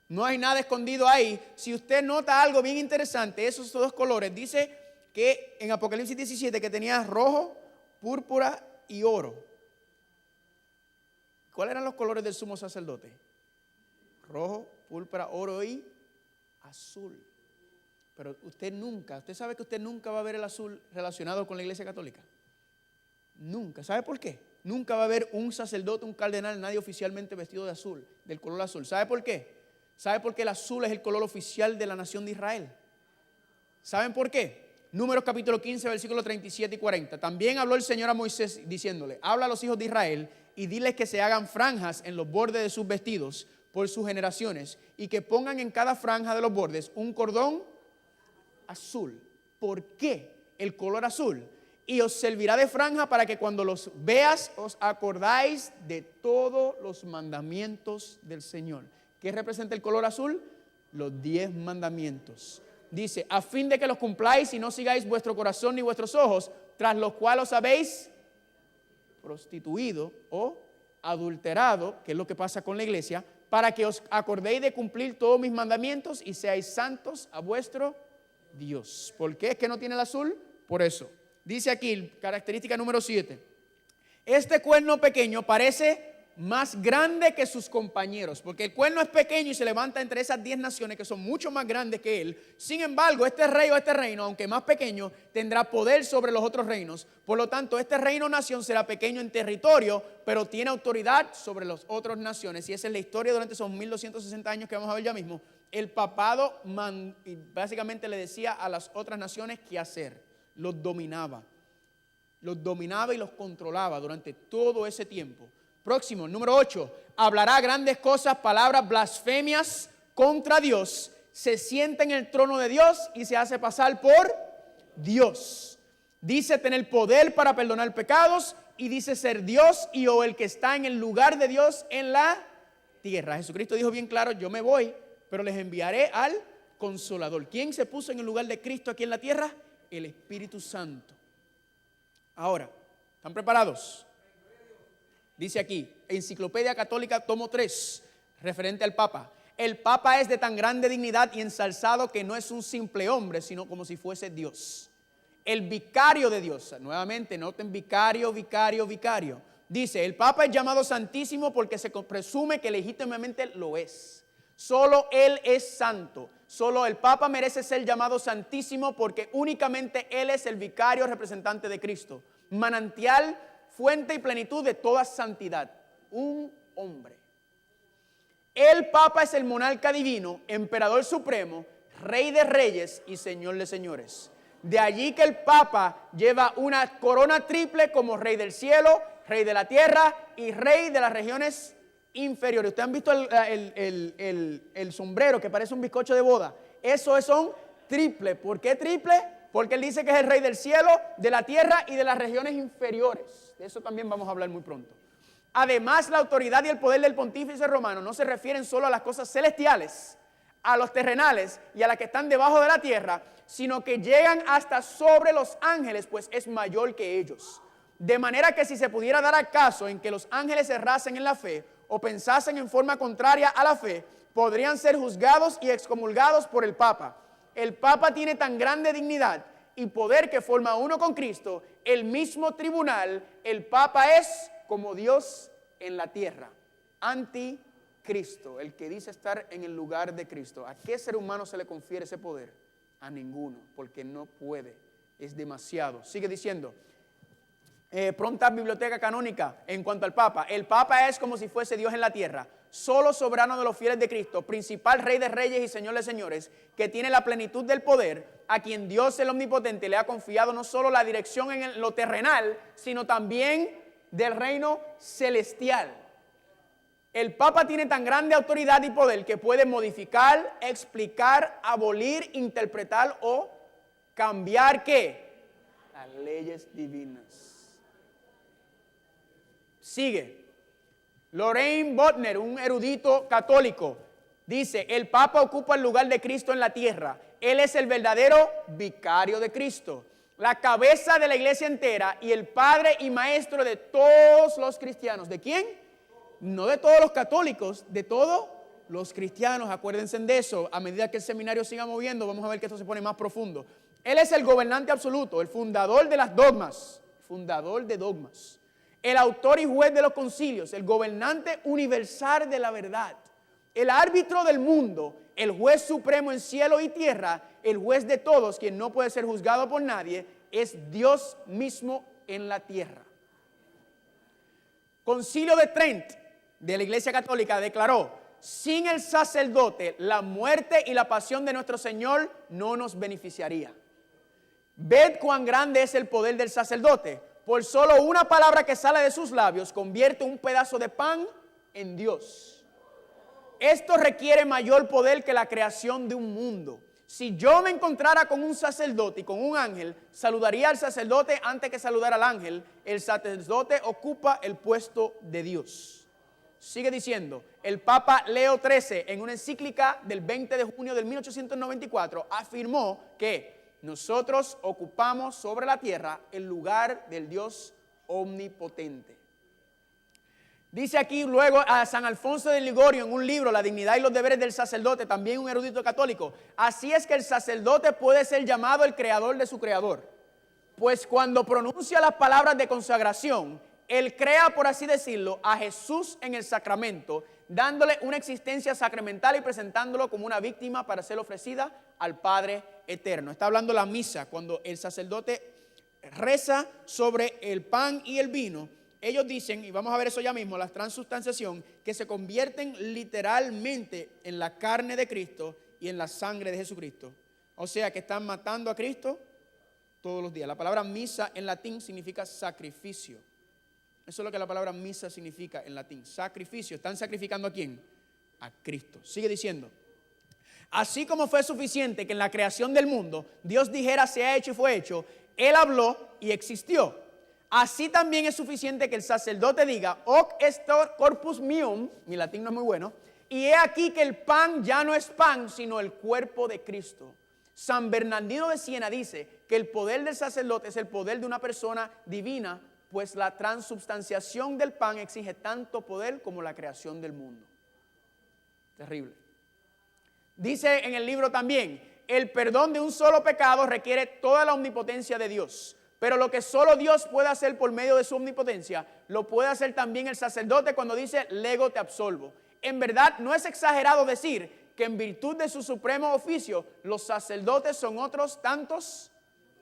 No hay nada escondido ahí. Si usted nota algo bien interesante, esos dos colores, dice que en Apocalipsis 17 que tenía rojo, púrpura y oro. ¿Cuáles eran los colores del sumo sacerdote? Rojo, púrpura, oro y azul. Pero usted sabe que usted nunca va a ver el azul relacionado con la iglesia católica. Nunca. ¿Sabe por qué? Nunca va a haber un sacerdote, un cardenal, nadie oficialmente vestido de azul, del color azul. ¿Sabe por qué? ¿Sabe por qué el azul es el color oficial de la nación de Israel? ¿Saben por qué? Números capítulo 15, versículos 37 y 40. También habló el Señor a Moisés diciéndole, habla a los hijos de Israel y diles que se hagan franjas en los bordes de sus vestidos por sus generaciones y que pongan en cada franja de los bordes un cordón azul. ¿Por qué el color azul? Y os servirá de franja para que cuando los veas os acordáis de todos los mandamientos del Señor. ¿Qué representa el color azul? Los 10 mandamientos. Dice, a fin de que los cumpláis y no sigáis vuestro corazón ni vuestros ojos, tras los cuales os habéis prostituido o adulterado, que es lo que pasa con la iglesia, para que os acordéis de cumplir todos mis mandamientos y seáis santos a vuestro Dios. ¿Por qué es que no tiene el azul? Por eso. Dice aquí, característica número 7. Este cuerno pequeño parece más grande que sus compañeros, porque el cuerno es pequeño y se levanta entre esas 10 naciones que son mucho más grandes que él. Sin embargo, este rey o este reino, aunque más pequeño, tendrá poder sobre los otros reinos. Por lo tanto, este reino o nación será pequeño en territorio, pero tiene autoridad sobre las otras naciones. Y esa es la historia durante esos 1260 años que vamos a ver ya mismo. El papado básicamente le decía a las otras naciones qué hacer. Los dominaba y los controlaba durante todo ese tiempo. Próximo, número 8, hablará grandes cosas, palabras blasfemias contra Dios, se sienta en el trono de Dios y se hace pasar por Dios. Dice tener poder para perdonar pecados y dice ser Dios y o el que está en el lugar de Dios en la tierra. Jesucristo dijo bien claro, yo me voy, pero les enviaré al Consolador. ¿Quién se puso en el lugar de Cristo aquí en la tierra? El Espíritu Santo. Ahora, ¿están preparados? Dice aquí, Enciclopedia Católica, tomo 3, referente al Papa. El Papa es de tan grande dignidad y ensalzado que no es un simple hombre, sino como si fuese Dios. El vicario de Dios. Nuevamente, noten vicario, vicario, vicario. Dice, el Papa es llamado santísimo porque se presume que legítimamente lo es. Solo Él es santo. Solo el Papa merece ser llamado santísimo porque únicamente Él es el vicario representante de Cristo. Manantial, fuente y plenitud de toda santidad. Un hombre. El Papa es el monarca divino, emperador supremo, rey de reyes y señor de señores. De allí que el Papa lleva una corona triple como rey del cielo, rey de la tierra y rey de las regiones inferiores. Ustedes han visto el sombrero que parece un bizcocho de boda. Eso son triple. ¿Por qué triple? Porque él dice que es el rey del cielo, de la tierra y de las regiones inferiores. De eso también vamos a hablar muy pronto. Además, la autoridad y el poder del pontífice romano no se refieren solo a las cosas celestiales, a los terrenales y a las que están debajo de la tierra, sino que llegan hasta sobre los ángeles, pues es mayor que ellos. De manera que si se pudiera dar el caso en que los ángeles errasen en la fe o pensasen en forma contraria a la fe, podrían ser juzgados y excomulgados por el Papa. El Papa tiene tan grande dignidad y poder que forma uno con Cristo, el mismo tribunal. El Papa es como Dios en la tierra, anticristo, el que dice estar en el lugar de Cristo. ¿A qué ser humano se le confiere ese poder? A ninguno, porque no puede, es demasiado. Sigue diciendo, pronta biblioteca canónica en cuanto al Papa. El Papa es como si fuese Dios en la tierra, solo soberano de los fieles de Cristo, principal rey de reyes y señor de señores, que tiene la plenitud del poder, a quien Dios el omnipotente le ha confiado no solo la dirección en lo terrenal, sino también del reino celestial. El Papa tiene tan grande autoridad y poder que puede modificar, explicar, abolir, interpretar o cambiar ¿qué? Las leyes divinas. Sigue. Lorraine Botner, un erudito católico, dice, el Papa ocupa el lugar de Cristo en la tierra. Él es el verdadero vicario de Cristo, la cabeza de la iglesia entera y el padre y maestro de todos los cristianos. ¿De quién? No de todos los católicos, de todos los cristianos. Acuérdense de eso. A medida que el seminario siga moviendo, vamos a ver que esto se pone más profundo. Él es el gobernante absoluto, el fundador de las dogmas, fundador de dogmas, el autor y juez de los concilios, el gobernante universal de la verdad, el árbitro del mundo, el juez supremo en cielo y tierra, el juez de todos, quien no puede ser juzgado por nadie, es Dios mismo en la tierra. Concilio de Trent de la Iglesia Católica declaró, sin el sacerdote, la muerte y la pasión de nuestro Señor no nos beneficiaría. Ved cuán grande es el poder del sacerdote. Por solo una palabra que sale de sus labios, convierte un pedazo de pan en Dios. Esto requiere mayor poder que la creación de un mundo. Si yo me encontrara con un sacerdote y con un ángel, saludaría al sacerdote antes que saludar al ángel. El sacerdote ocupa el puesto de Dios. Sigue diciendo, el Papa Leo XIII, en una encíclica del 20 de junio de 1894, afirmó que nosotros ocupamos sobre la tierra el lugar del Dios omnipotente. Dice aquí luego a San Alfonso de Ligorio en un libro, La dignidad y los deberes del sacerdote, también un erudito católico. Así es que el sacerdote puede ser llamado el creador de su creador. Pues cuando pronuncia las palabras de consagración, él crea, por así decirlo, a Jesús en el sacramento, dándole una existencia sacramental y presentándolo como una víctima para ser ofrecida al Padre eterno. Está hablando la misa, cuando el sacerdote reza sobre el pan y el vino. Ellos dicen, y vamos a ver eso ya mismo, la transubstanciación, que se convierten literalmente en la carne de Cristo y en la sangre de Jesucristo. O sea que están matando a Cristo todos los días. La palabra misa en latín significa sacrificio. Eso es lo que la palabra misa significa en latín, sacrificio. ¿Están sacrificando a quién? A Cristo. Sigue diciendo, así como fue suficiente que en la creación del mundo Dios dijera se ha hecho y fue hecho, Él habló y existió. Así también es suficiente que el sacerdote diga, hoc est corpus meum, mi latín no es muy bueno, y he aquí que el pan ya no es pan, sino el cuerpo de Cristo. San Bernardino de Siena dice que el poder del sacerdote es el poder de una persona divina, pues la transubstanciación del pan exige tanto poder como la creación del mundo. Terrible. Dice en el libro también, el perdón de un solo pecado requiere toda la omnipotencia de Dios. Pero lo que solo Dios puede hacer por medio de su omnipotencia, lo puede hacer también el sacerdote cuando dice, lego te absolvo. En verdad, no es exagerado decir que en virtud de su supremo oficio, los sacerdotes son otros tantos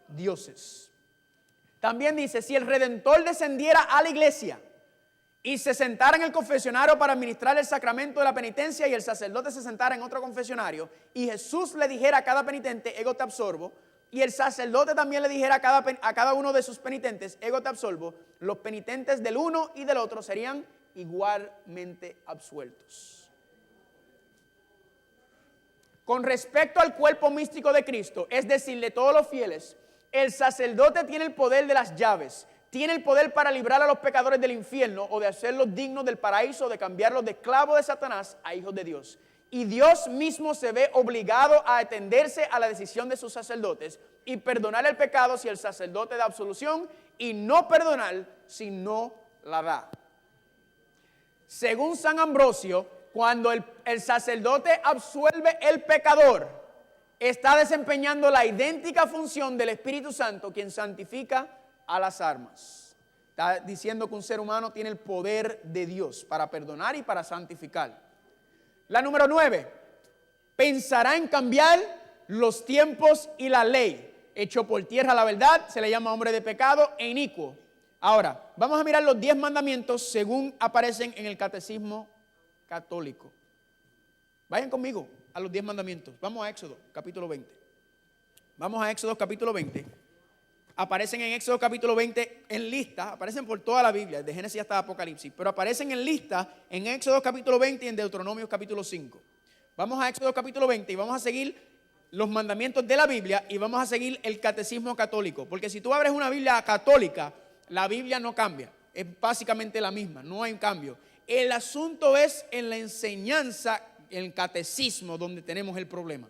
dioses. También dice, si el Redentor descendiera a la iglesia y se sentara en el confesionario para administrar el sacramento de la penitencia y el sacerdote se sentara en otro confesionario y Jesús le dijera a cada penitente, ego te absorbo, y el sacerdote también le dijera a cada uno de sus penitentes, ego te absolvo, los penitentes del uno y del otro serían igualmente absueltos. Con respecto al cuerpo místico de Cristo, es decir, de todos los fieles, el sacerdote tiene el poder de las llaves, tiene el poder para librar a los pecadores del infierno o de hacerlos dignos del paraíso, de cambiarlos de esclavos de Satanás a hijos de Dios. Y Dios mismo se ve obligado a atenderse a la decisión de sus sacerdotes y perdonar el pecado si el sacerdote da absolución y no perdonar si no la da. Según San Ambrosio, cuando el sacerdote absuelve el pecador, está desempeñando la idéntica función del Espíritu Santo, quien santifica a las almas. Está diciendo que un ser humano tiene el poder de Dios para perdonar y para santificar. La número 9, pensará en cambiar los tiempos y la ley. Hecho por tierra la verdad, se le llama hombre de pecado e inicuo. Ahora, vamos a mirar los 10 mandamientos según aparecen en el Catecismo Católico. Vayan conmigo a los 10 mandamientos. Vamos a Éxodo, capítulo 20. Vamos a Éxodo, capítulo 20. Aparecen en Éxodo capítulo 20 en lista, aparecen por toda la Biblia, de Génesis hasta Apocalipsis, pero aparecen en lista en Éxodo capítulo 20 y en Deuteronomio capítulo 5. Vamos a Éxodo capítulo 20 y vamos a seguir los mandamientos de la Biblia y vamos a seguir el catecismo católico, porque si tú abres una Biblia católica, la Biblia no cambia, es básicamente la misma, no hay un cambio. El asunto es en la enseñanza, en el catecismo, donde tenemos el problema.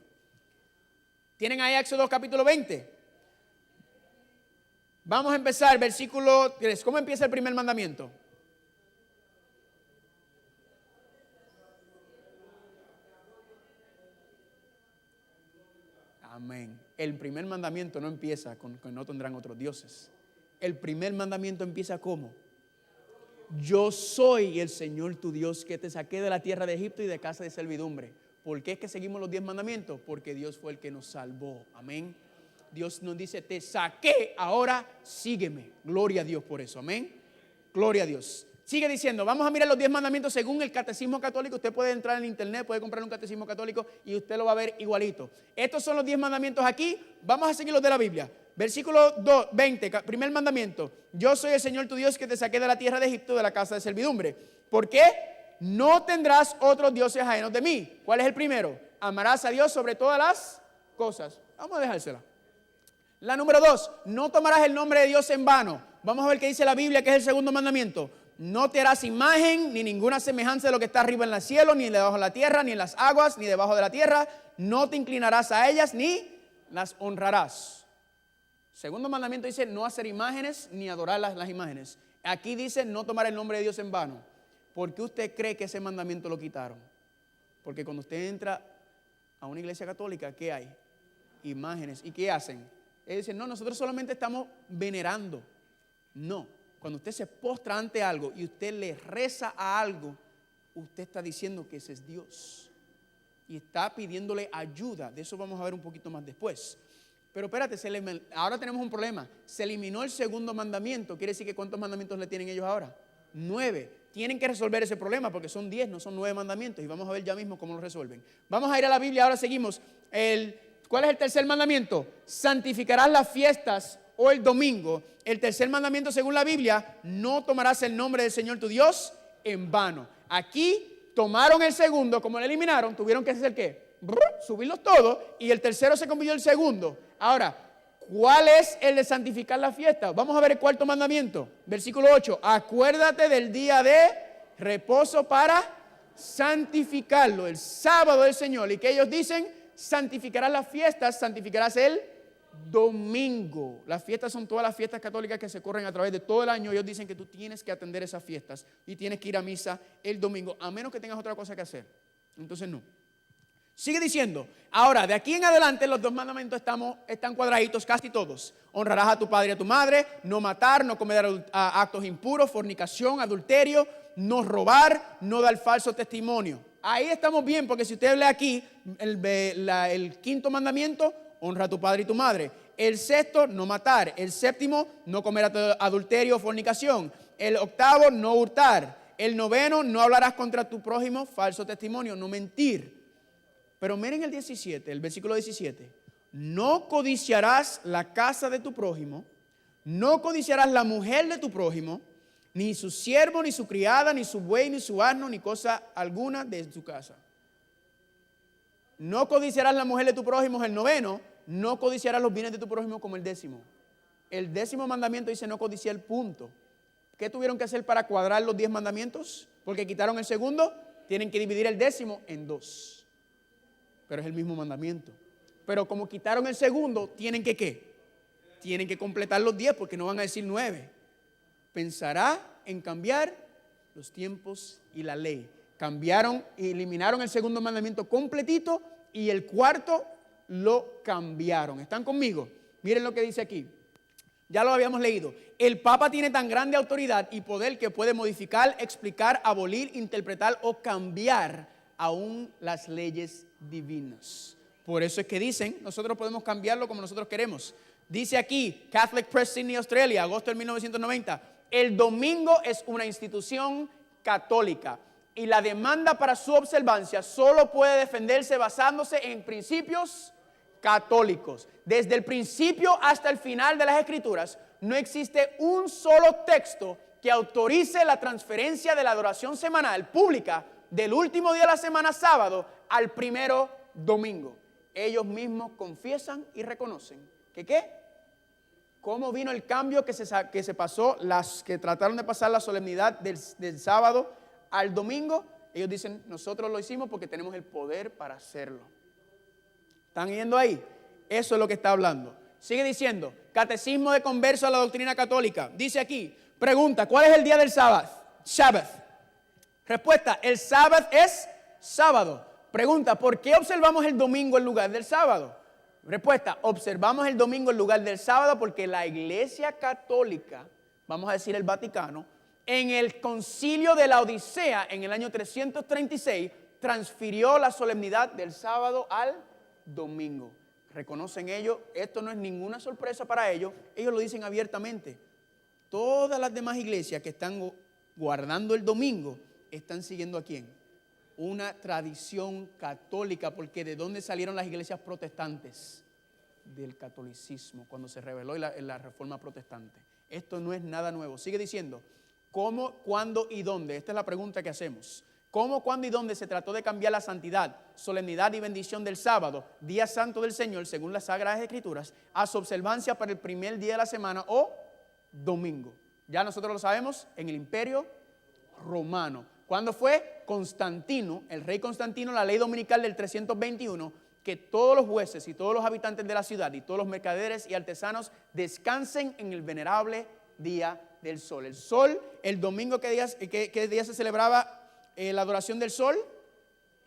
¿Tienen ahí Éxodo capítulo 20? Vamos a empezar, versículo 3. ¿Cómo empieza el primer mandamiento? Amén. El primer mandamiento no empieza con que no tendrán otros dioses. El primer mandamiento empieza ¿cómo? Yo soy el Señor tu Dios que te saqué de la tierra de Egipto y de casa de servidumbre. ¿Por qué es que seguimos los 10 mandamientos? Porque Dios fue el que nos salvó. Amén. Dios nos dice, te saqué, ahora sígueme. Gloria a Dios por eso, amén. Gloria a Dios. Sigue diciendo, vamos a mirar los 10 mandamientos según el catecismo católico. Usted puede entrar en internet, puede comprar un catecismo católico y usted lo va a ver igualito. Estos son los 10 mandamientos aquí. Vamos a seguir los de la Biblia. Versículo 20, primer mandamiento. Yo soy el Señor tu Dios que te saqué de la tierra de Egipto, de la casa de servidumbre. ¿Por qué? No tendrás otros dioses ajenos de mí. ¿Cuál es el primero? Amarás a Dios sobre todas las cosas. Vamos a dejársela. La número 2, no tomarás el nombre de Dios en vano. Vamos a ver qué dice la Biblia, que es el segundo mandamiento. No te harás imagen ni ninguna semejanza de lo que está arriba en el cielo, ni debajo de la tierra, ni en las aguas, ni debajo de la tierra. No te inclinarás a ellas, ni las honrarás. Segundo mandamiento dice no hacer imágenes, ni adorar las imágenes. Aquí dice no tomar el nombre de Dios en vano. ¿Por qué usted cree que ese mandamiento lo quitaron? Porque cuando usted entra a una iglesia católica, ¿qué hay? Imágenes. ¿Y qué hacen? Ellos dicen, no, nosotros solamente estamos venerando. No, cuando usted se postra ante algo y usted le reza a algo, usted está diciendo que ese es Dios. Y está pidiéndole ayuda. De eso vamos a ver un poquito más después. Pero espérate, ahora tenemos un problema. Se eliminó el segundo mandamiento. Quiere decir que ¿cuántos mandamientos le tienen ellos ahora? 9. Tienen que resolver ese problema porque son 10, no son 9 mandamientos. Y vamos a ver ya mismo cómo lo resuelven. Vamos a ir a la Biblia, ahora seguimos. ¿Cuál es el tercer mandamiento? Santificarás las fiestas o el domingo. El tercer mandamiento según la Biblia, no tomarás el nombre del Señor tu Dios en vano. Aquí tomaron el segundo, como lo eliminaron, tuvieron que hacer ¿qué? Subirlos todos y el tercero se convirtió en el segundo. Ahora, ¿cuál es el de santificar la fiesta? Vamos a ver el cuarto mandamiento, versículo 8. Acuérdate del día de reposo para santificarlo, el sábado del Señor. ¿Y que ellos dicen? Santificarás las fiestas, santificarás el domingo. Las fiestas son todas las fiestas católicas que se corren a través de todo el año. Ellos dicen que tú tienes que atender esas fiestas y tienes que ir a misa el domingo, a menos que tengas otra cosa que hacer. Entonces no. Sigue diciendo, ahora de aquí en adelante los 2 mandamientos están cuadraditos casi todos. Honrarás a tu padre y a tu madre, no matar, no cometer actos impuros, fornicación, adulterio, no robar, no dar falso testimonio. Ahí estamos bien, porque si usted lee aquí el 5º mandamiento, honra a tu padre y tu madre. El 6º, no matar. El 7º, no comer adulterio o fornicación. El 8º, no hurtar. El 9º, no hablarás contra tu prójimo, falso testimonio, no mentir. Pero miren el 17, el versículo 17. No codiciarás la casa de tu prójimo, no codiciarás la mujer de tu prójimo, ni su siervo, ni su criada, ni su buey, ni su asno, ni cosa alguna de su casa. No codiciarás la mujer de tu prójimo es el 9º, no codiciarás los bienes de tu prójimo como el 10º. El 10º mandamiento dice no codiciar, punto. ¿Qué tuvieron que hacer para cuadrar los 10 mandamientos? Porque quitaron el 2º, tienen que dividir el 10º en 2. Pero es el mismo mandamiento. Pero como quitaron el 2º, tienen que ¿qué? Tienen que completar los 10 porque no van a decir 9. Pensará en cambiar los tiempos y la ley. Eliminaron el 2º mandamiento completito y el 4º lo cambiaron. ¿Están conmigo? Miren lo que dice aquí. Ya lo habíamos leído. El Papa tiene tan grande autoridad y poder que puede modificar, explicar, abolir, interpretar o cambiar aún las leyes divinas. Por eso es que dicen, nosotros podemos cambiarlo como nosotros queremos. Dice aquí, Catholic Press Sydney, Australia, agosto de 1990, el domingo es una institución católica y la demanda para su observancia solo puede defenderse basándose en principios católicos. Desde el principio hasta el final de las Escrituras, no existe un solo texto que autorice la transferencia de la adoración semanal pública del último día de la semana, sábado, al primero domingo. Ellos mismos confiesan y reconocen que ¿qué? ¿Cómo vino el cambio que se pasó, las que trataron de pasar la solemnidad del sábado al domingo? Ellos dicen, nosotros lo hicimos porque tenemos el poder para hacerlo. ¿Están yendo ahí? Eso es lo que está hablando. Sigue diciendo, Catecismo de Converso a la Doctrina Católica. Dice aquí, pregunta, ¿cuál es el día del sábado? Sabbath. Respuesta, el sábado es sábado. Pregunta, ¿por qué observamos el domingo en lugar del sábado? Respuesta, observamos el domingo en lugar del sábado porque la Iglesia Católica, vamos a decir el Vaticano, en el concilio de la Odisea, en el año 336, transfirió la solemnidad del sábado al domingo. Reconocen ellos, esto no es ninguna sorpresa para ellos lo dicen abiertamente. Todas las demás iglesias que están guardando el domingo están siguiendo ¿a quién? Una tradición católica, porque ¿de dónde salieron las iglesias protestantes? Del catolicismo, cuando se reveló la reforma protestante. Esto no es nada nuevo. Sigue diciendo, ¿cómo, cuándo y dónde? Esta es la pregunta que hacemos. ¿Cómo, cuándo y dónde se trató de cambiar la santidad, solemnidad y bendición del sábado, día santo del Señor, según las Sagradas Escrituras, a su observancia para el primer día de la semana o domingo? Ya nosotros lo sabemos, en el Imperio Romano. ¿Cuándo fue? Constantino, el rey Constantino, la ley dominical del 321, que todos los jueces y todos los habitantes de la ciudad y todos los mercaderes y artesanos descansen en el venerable día del sol. El sol, el domingo, ¿qué día se celebraba la adoración del sol?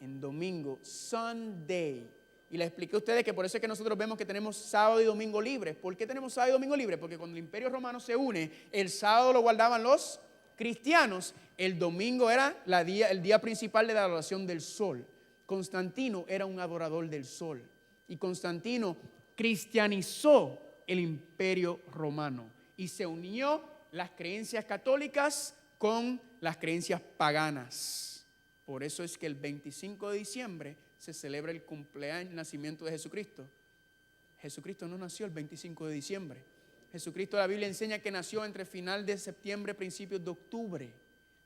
En domingo, Sunday. Y les expliqué a ustedes que por eso es que nosotros vemos que tenemos sábado y domingo libres. ¿Por qué tenemos sábado y domingo libres? Porque cuando el Imperio Romano se une, el sábado lo guardaban los cristianos, el domingo era el día principal de la adoración del sol. Constantino era un adorador del sol y Constantino cristianizó el Imperio Romano y se unió las creencias católicas con las creencias paganas. Por eso es que el 25 de diciembre se celebra el cumpleaños, el nacimiento de Jesucristo. Jesucristo no nació el 25 de diciembre. Jesucristo, la Biblia enseña que nació entre final de septiembre, principios de octubre.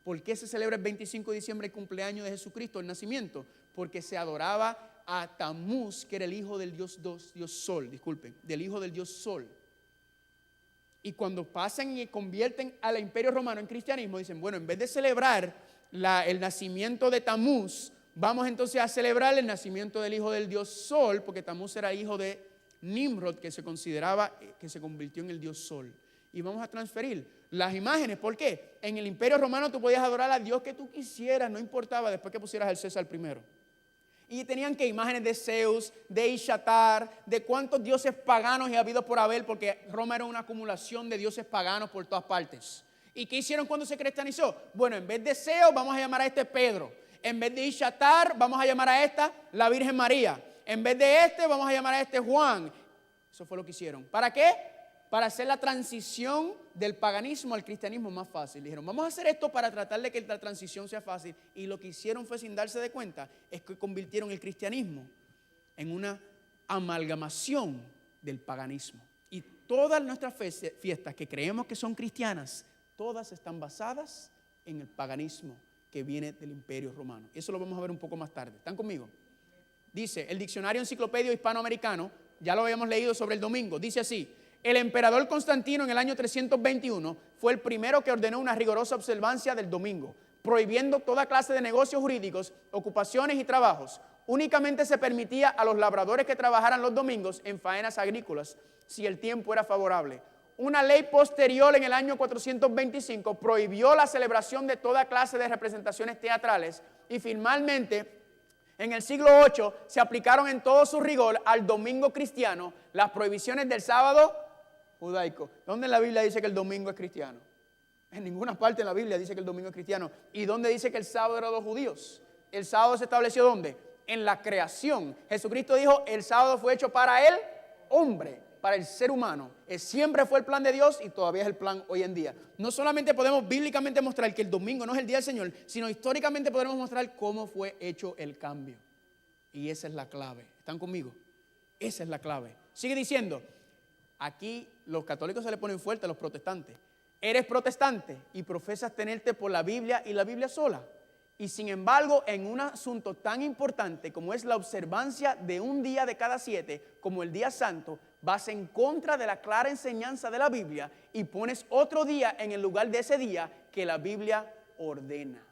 ¿Por qué se celebra el 25 de diciembre el cumpleaños de Jesucristo, el nacimiento? Porque se adoraba a Tamuz, que era el hijo del Dios Sol, del hijo del Dios Sol. Y cuando pasan y convierten al Imperio Romano en cristianismo, dicen, bueno, en vez de celebrar el nacimiento de Tamuz, vamos entonces a celebrar el nacimiento del hijo del Dios Sol, porque Tamuz era hijo de Nimrod, que se consideraba que se convirtió en el Dios Sol. Y vamos a transferir las imágenes. ¿Por qué? En el Imperio Romano tú podías adorar a Dios que tú quisieras, no importaba después que pusieras al César primero. Y tenían que imágenes de Zeus, de Ishatar, de cuántos dioses paganos y habidos por haber, porque Roma era una acumulación de dioses paganos por todas partes. ¿Y qué hicieron cuando se cristianizó? Bueno, en vez de Zeus vamos a llamar a este Pedro. En vez de Ishatar vamos a llamar a esta la Virgen María. En vez de este vamos a llamar a este Juan. Eso fue lo que hicieron. ¿Para qué? Para hacer la transición del paganismo al cristianismo más fácil. Dijeron, vamos a hacer esto para tratar de que la transición sea fácil. Y lo que hicieron fue, sin darse de cuenta, es que convirtieron el cristianismo en una amalgamación del paganismo. Y todas nuestras fiestas que creemos que son cristianas, todas están basadas en el paganismo que viene del Imperio Romano. Eso lo vamos a ver un poco más tarde. ¿Están conmigo? Dice el Diccionario Enciclopedio Hispanoamericano, ya lo habíamos leído sobre el domingo, dice así: el emperador Constantino en el año 321 fue el primero que ordenó una rigurosa observancia del domingo, prohibiendo toda clase de negocios jurídicos, ocupaciones y trabajos. Únicamente se permitía a los labradores que trabajaran los domingos en faenas agrícolas, si el tiempo era favorable. Una ley posterior en el año 425 prohibió la celebración de toda clase de representaciones teatrales y finalmente en el siglo VIII se aplicaron en todo su rigor al domingo cristiano las prohibiciones del sábado judaico. ¿Dónde en la Biblia dice que el domingo es cristiano? En ninguna parte de la Biblia dice que el domingo es cristiano. ¿Y dónde dice que el sábado era de los judíos? ¿El sábado se estableció dónde? En la creación. Jesucristo dijo, el sábado fue hecho para el hombre, para el ser humano. Siempre fue el plan de Dios y todavía es el plan hoy en día. No solamente podemos bíblicamente mostrar que el domingo no es el día del Señor, sino históricamente podemos mostrar cómo fue hecho el cambio. Y esa es la clave. ¿Están conmigo? Esa es la clave. Sigue diciendo, aquí los católicos se le ponen fuerte a los protestantes. Eres protestante y profesas tenerte por la Biblia y la Biblia sola. Y sin embargo, en un asunto tan importante como es la observancia de un día de cada 7, como el día santo, vas en contra de la clara enseñanza de la Biblia y pones otro día en el lugar de ese día que la Biblia ordena.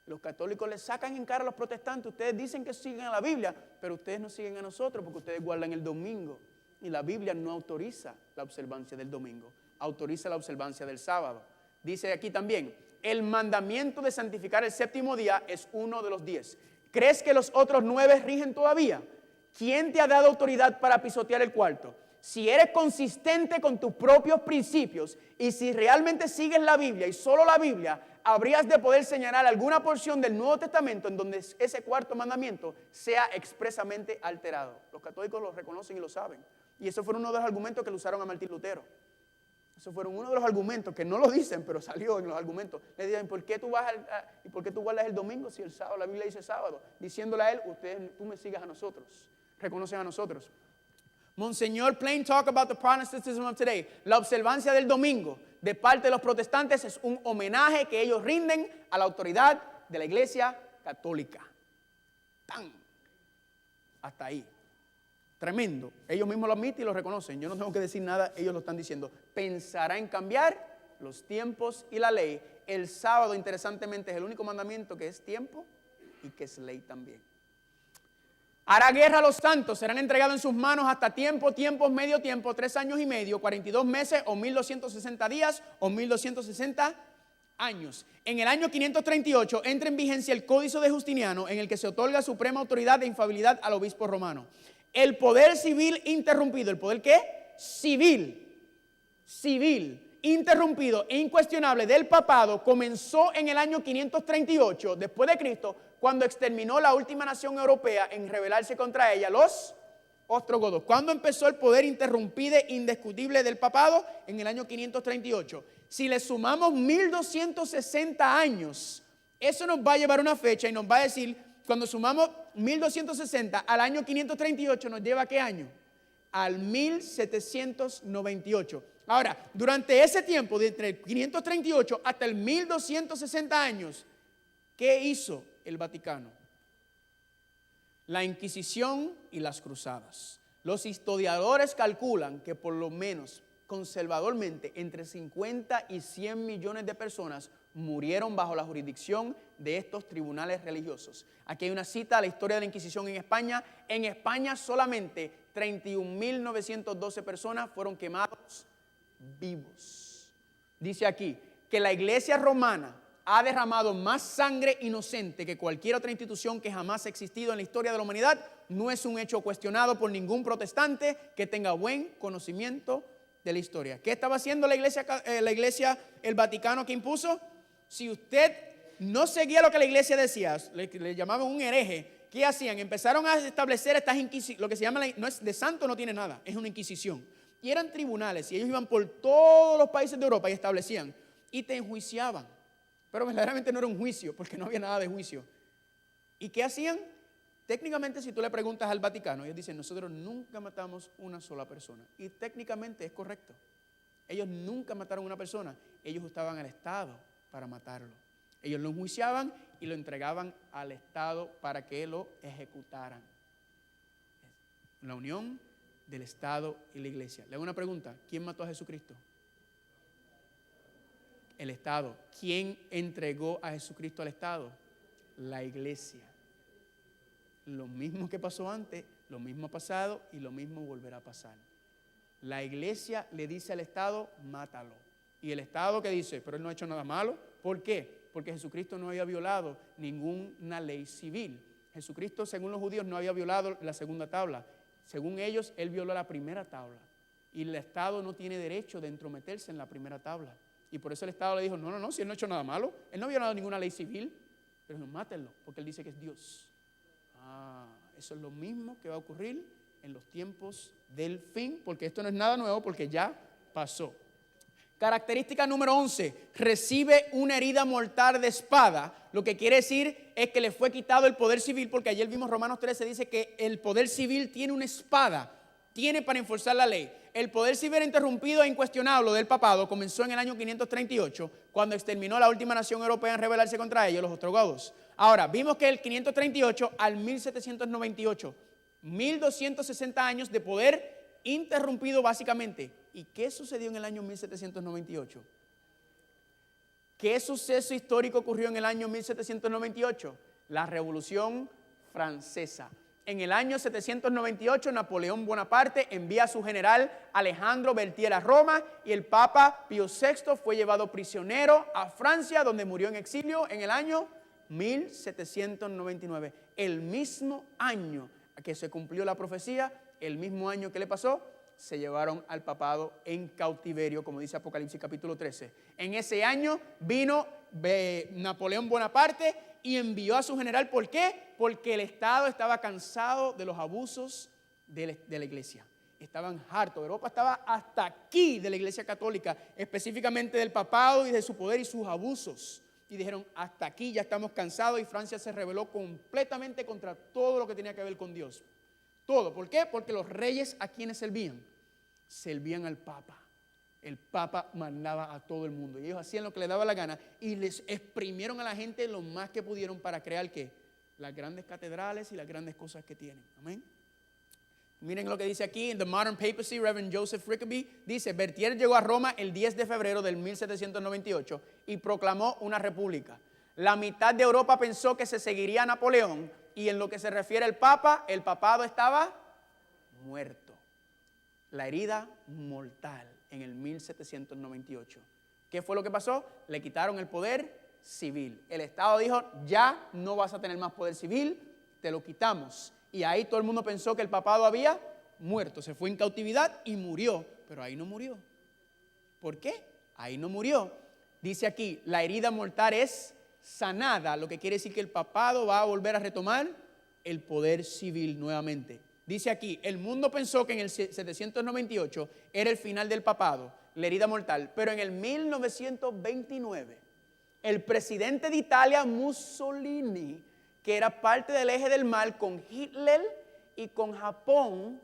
Los católicos les sacan en cara a los protestantes. Ustedes dicen que siguen a la Biblia, pero ustedes no siguen a nosotros porque ustedes guardan el domingo. Y la Biblia no autoriza la observancia del domingo, autoriza la observancia del sábado. Dice aquí también, el mandamiento de santificar el séptimo día es uno de los 10. ¿Crees que los otros 9 rigen todavía? ¿Quién te ha dado autoridad para pisotear el cuarto? Si eres consistente con tus propios principios y si realmente sigues la Biblia y solo la Biblia, habrías de poder señalar alguna porción del Nuevo Testamento en donde ese cuarto mandamiento sea expresamente alterado. Los católicos lo reconocen y lo saben. Y eso fue uno de los argumentos que le usaron a Martín Lutero. Eso fueron uno de los argumentos que no lo dicen, pero salió en los argumentos. Le dicen, ¿por qué tú guardas el domingo si el sábado, la Biblia dice sábado? Diciéndole a él, tú me sigas a nosotros, reconocen a nosotros. Monseñor Plain talk about the Protestantism of today. La observancia del domingo de parte de los protestantes es un homenaje que ellos rinden a la autoridad de la Iglesia Católica. ¡Tan! Hasta ahí. Tremendo. Ellos mismos lo admiten y lo reconocen. Yo no tengo que decir nada, ellos lo están diciendo. Pensará en cambiar los tiempos y la ley. El sábado, interesantemente, es el único mandamiento que es tiempo y que es ley también. Hará guerra a los santos, serán entregados en sus manos hasta tiempos, medio tiempo, 3 años y medio, 42 meses o 1260 días o 1260 años. En el año 538 entra en vigencia el Códice de Justiniano, en el que se otorga suprema autoridad de infalibilidad al obispo romano. El poder civil interrumpido. ¿El poder qué? Civil, interrumpido e incuestionable del papado comenzó en el año 538 después de Cristo, cuando exterminó la última nación europea en rebelarse contra ella, los ostrogodos. ¿Cuándo empezó el poder interrumpido e indiscutible del papado? En el año 538. Si le sumamos 1260 años, eso nos va a llevar a una fecha y nos va a decir, cuando sumamos 1260 al año 538, ¿nos lleva a qué año? Al 1798. Ahora, durante ese tiempo, de entre el 538 hasta el 1260 años, ¿qué hizo el Vaticano? La Inquisición y las Cruzadas. Los historiadores calculan que por lo menos conservadormente entre 50 y 100 millones de personas murieron bajo la jurisdicción de estos tribunales religiosos. Aquí hay una cita a la historia de la Inquisición en España. En España solamente 31.912 personas fueron quemados vivos. Dice aquí que la Iglesia romana ha derramado más sangre inocente que cualquier otra institución que jamás ha existido en la historia de la humanidad. No es un hecho cuestionado por ningún protestante que tenga buen conocimiento de la historia. ¿Qué estaba haciendo la iglesia, el Vaticano que impuso? Si usted no seguía lo que la iglesia decía, le llamaban un hereje, ¿qué hacían? Empezaron a establecer estas inquisiciones, lo que se llama, no es de santo, no tiene nada, es una inquisición. Y eran tribunales, y ellos iban por todos los países de Europa y establecían, y te enjuiciaban. Pero verdaderamente no era un juicio, porque no había nada de juicio. ¿Y qué hacían? Técnicamente, si tú le preguntas al Vaticano, ellos dicen, nosotros nunca matamos una sola persona. Y técnicamente es correcto. Ellos nunca mataron a una persona, ellos usaban al Estado para matarlo. Ellos lo enjuiciaban y lo entregaban al Estado para que lo ejecutaran. La unión del Estado y la iglesia. Le hago una pregunta, ¿quién mató a Jesucristo? El Estado. ¿Quién entregó a Jesucristo al Estado? La iglesia. Lo mismo que pasó antes, lo mismo ha pasado y lo mismo volverá a pasar. La iglesia le dice al Estado, mátalo. Y el Estado que dice, pero él no ha hecho nada malo. ¿Por qué? Porque Jesucristo no había violado ninguna ley civil. Jesucristo, según los judíos, no había violado la segunda tabla. Según ellos, él violó la primera tabla. Y el Estado no tiene derecho de entrometerse en la primera tabla. Y por eso el Estado le dijo, no, si él no ha hecho nada malo, él no ha violado ninguna ley civil, pero no, mátenlo, porque él dice que es Dios. Eso es lo mismo que va a ocurrir en los tiempos del fin, porque esto no es nada nuevo, porque ya pasó. Característica número 11, recibe una herida mortal de espada. Lo que quiere decir es que le fue quitado el poder civil, porque ayer vimos Romanos 13, dice que el poder civil tiene una espada, tiene para enforzar la ley. El poder civil interrumpido e incuestionable del papado comenzó en el año 538, cuando exterminó la última nación europea en rebelarse contra ellos, los ostrogodos. Ahora, vimos que el 538 al 1798, 1260 años de poder interrumpido básicamente. ¿Y qué sucedió en el año 1798? ¿Qué suceso histórico ocurrió en el año 1798? La Revolución Francesa. En el año 798, Napoleón Bonaparte envía a su general Alejandro Berthier a Roma y el Papa Pío VI fue llevado prisionero a Francia, donde murió en exilio en el año 1799. El mismo año que se cumplió la profecía, el mismo año que le pasó, se llevaron al papado en cautiverio, como dice Apocalipsis capítulo 13. En ese año vino Napoleón Bonaparte y envió a su general. ¿Por qué? Porque el Estado estaba cansado de los abusos de la iglesia. Estaban hartos. Europa estaba hasta aquí de la iglesia católica, específicamente del papado y de su poder y sus abusos. Y dijeron, hasta aquí ya estamos cansados, y Francia se rebeló completamente contra todo lo que tenía que ver con Dios. Todo. ¿Por qué? Porque los reyes, ¿a quienes servían? Servían al Papa. El Papa mandaba a todo el mundo. Y ellos hacían lo que les daba la gana y les exprimieron a la gente lo más que pudieron para crear ¿qué? Las grandes catedrales y las grandes cosas que tienen. Amén. Miren lo que dice aquí en The Modern Papacy, Reverend Joseph Rickaby dice, Berthier llegó a Roma el 10 de febrero del 1798 y proclamó una república. La mitad de Europa pensó que se seguiría a Napoleón, y en lo que se refiere al Papa, el papado estaba muerto. La herida mortal en el 1798. ¿Qué fue lo que pasó? Le quitaron el poder civil. El Estado dijo, ya no vas a tener más poder civil, te lo quitamos. Y ahí todo el mundo pensó que el papado había muerto. Se fue en cautividad y murió. Pero ahí no murió. ¿Por qué? Ahí no murió. Dice aquí, la herida mortal es sanada, lo que quiere decir que el papado va a volver a retomar el poder civil nuevamente. Dice aquí, el mundo pensó que en el 798 era el final del papado, la herida mortal, pero en el 1929, el presidente de Italia, Mussolini, que era parte del eje del mal con Hitler y con Japón,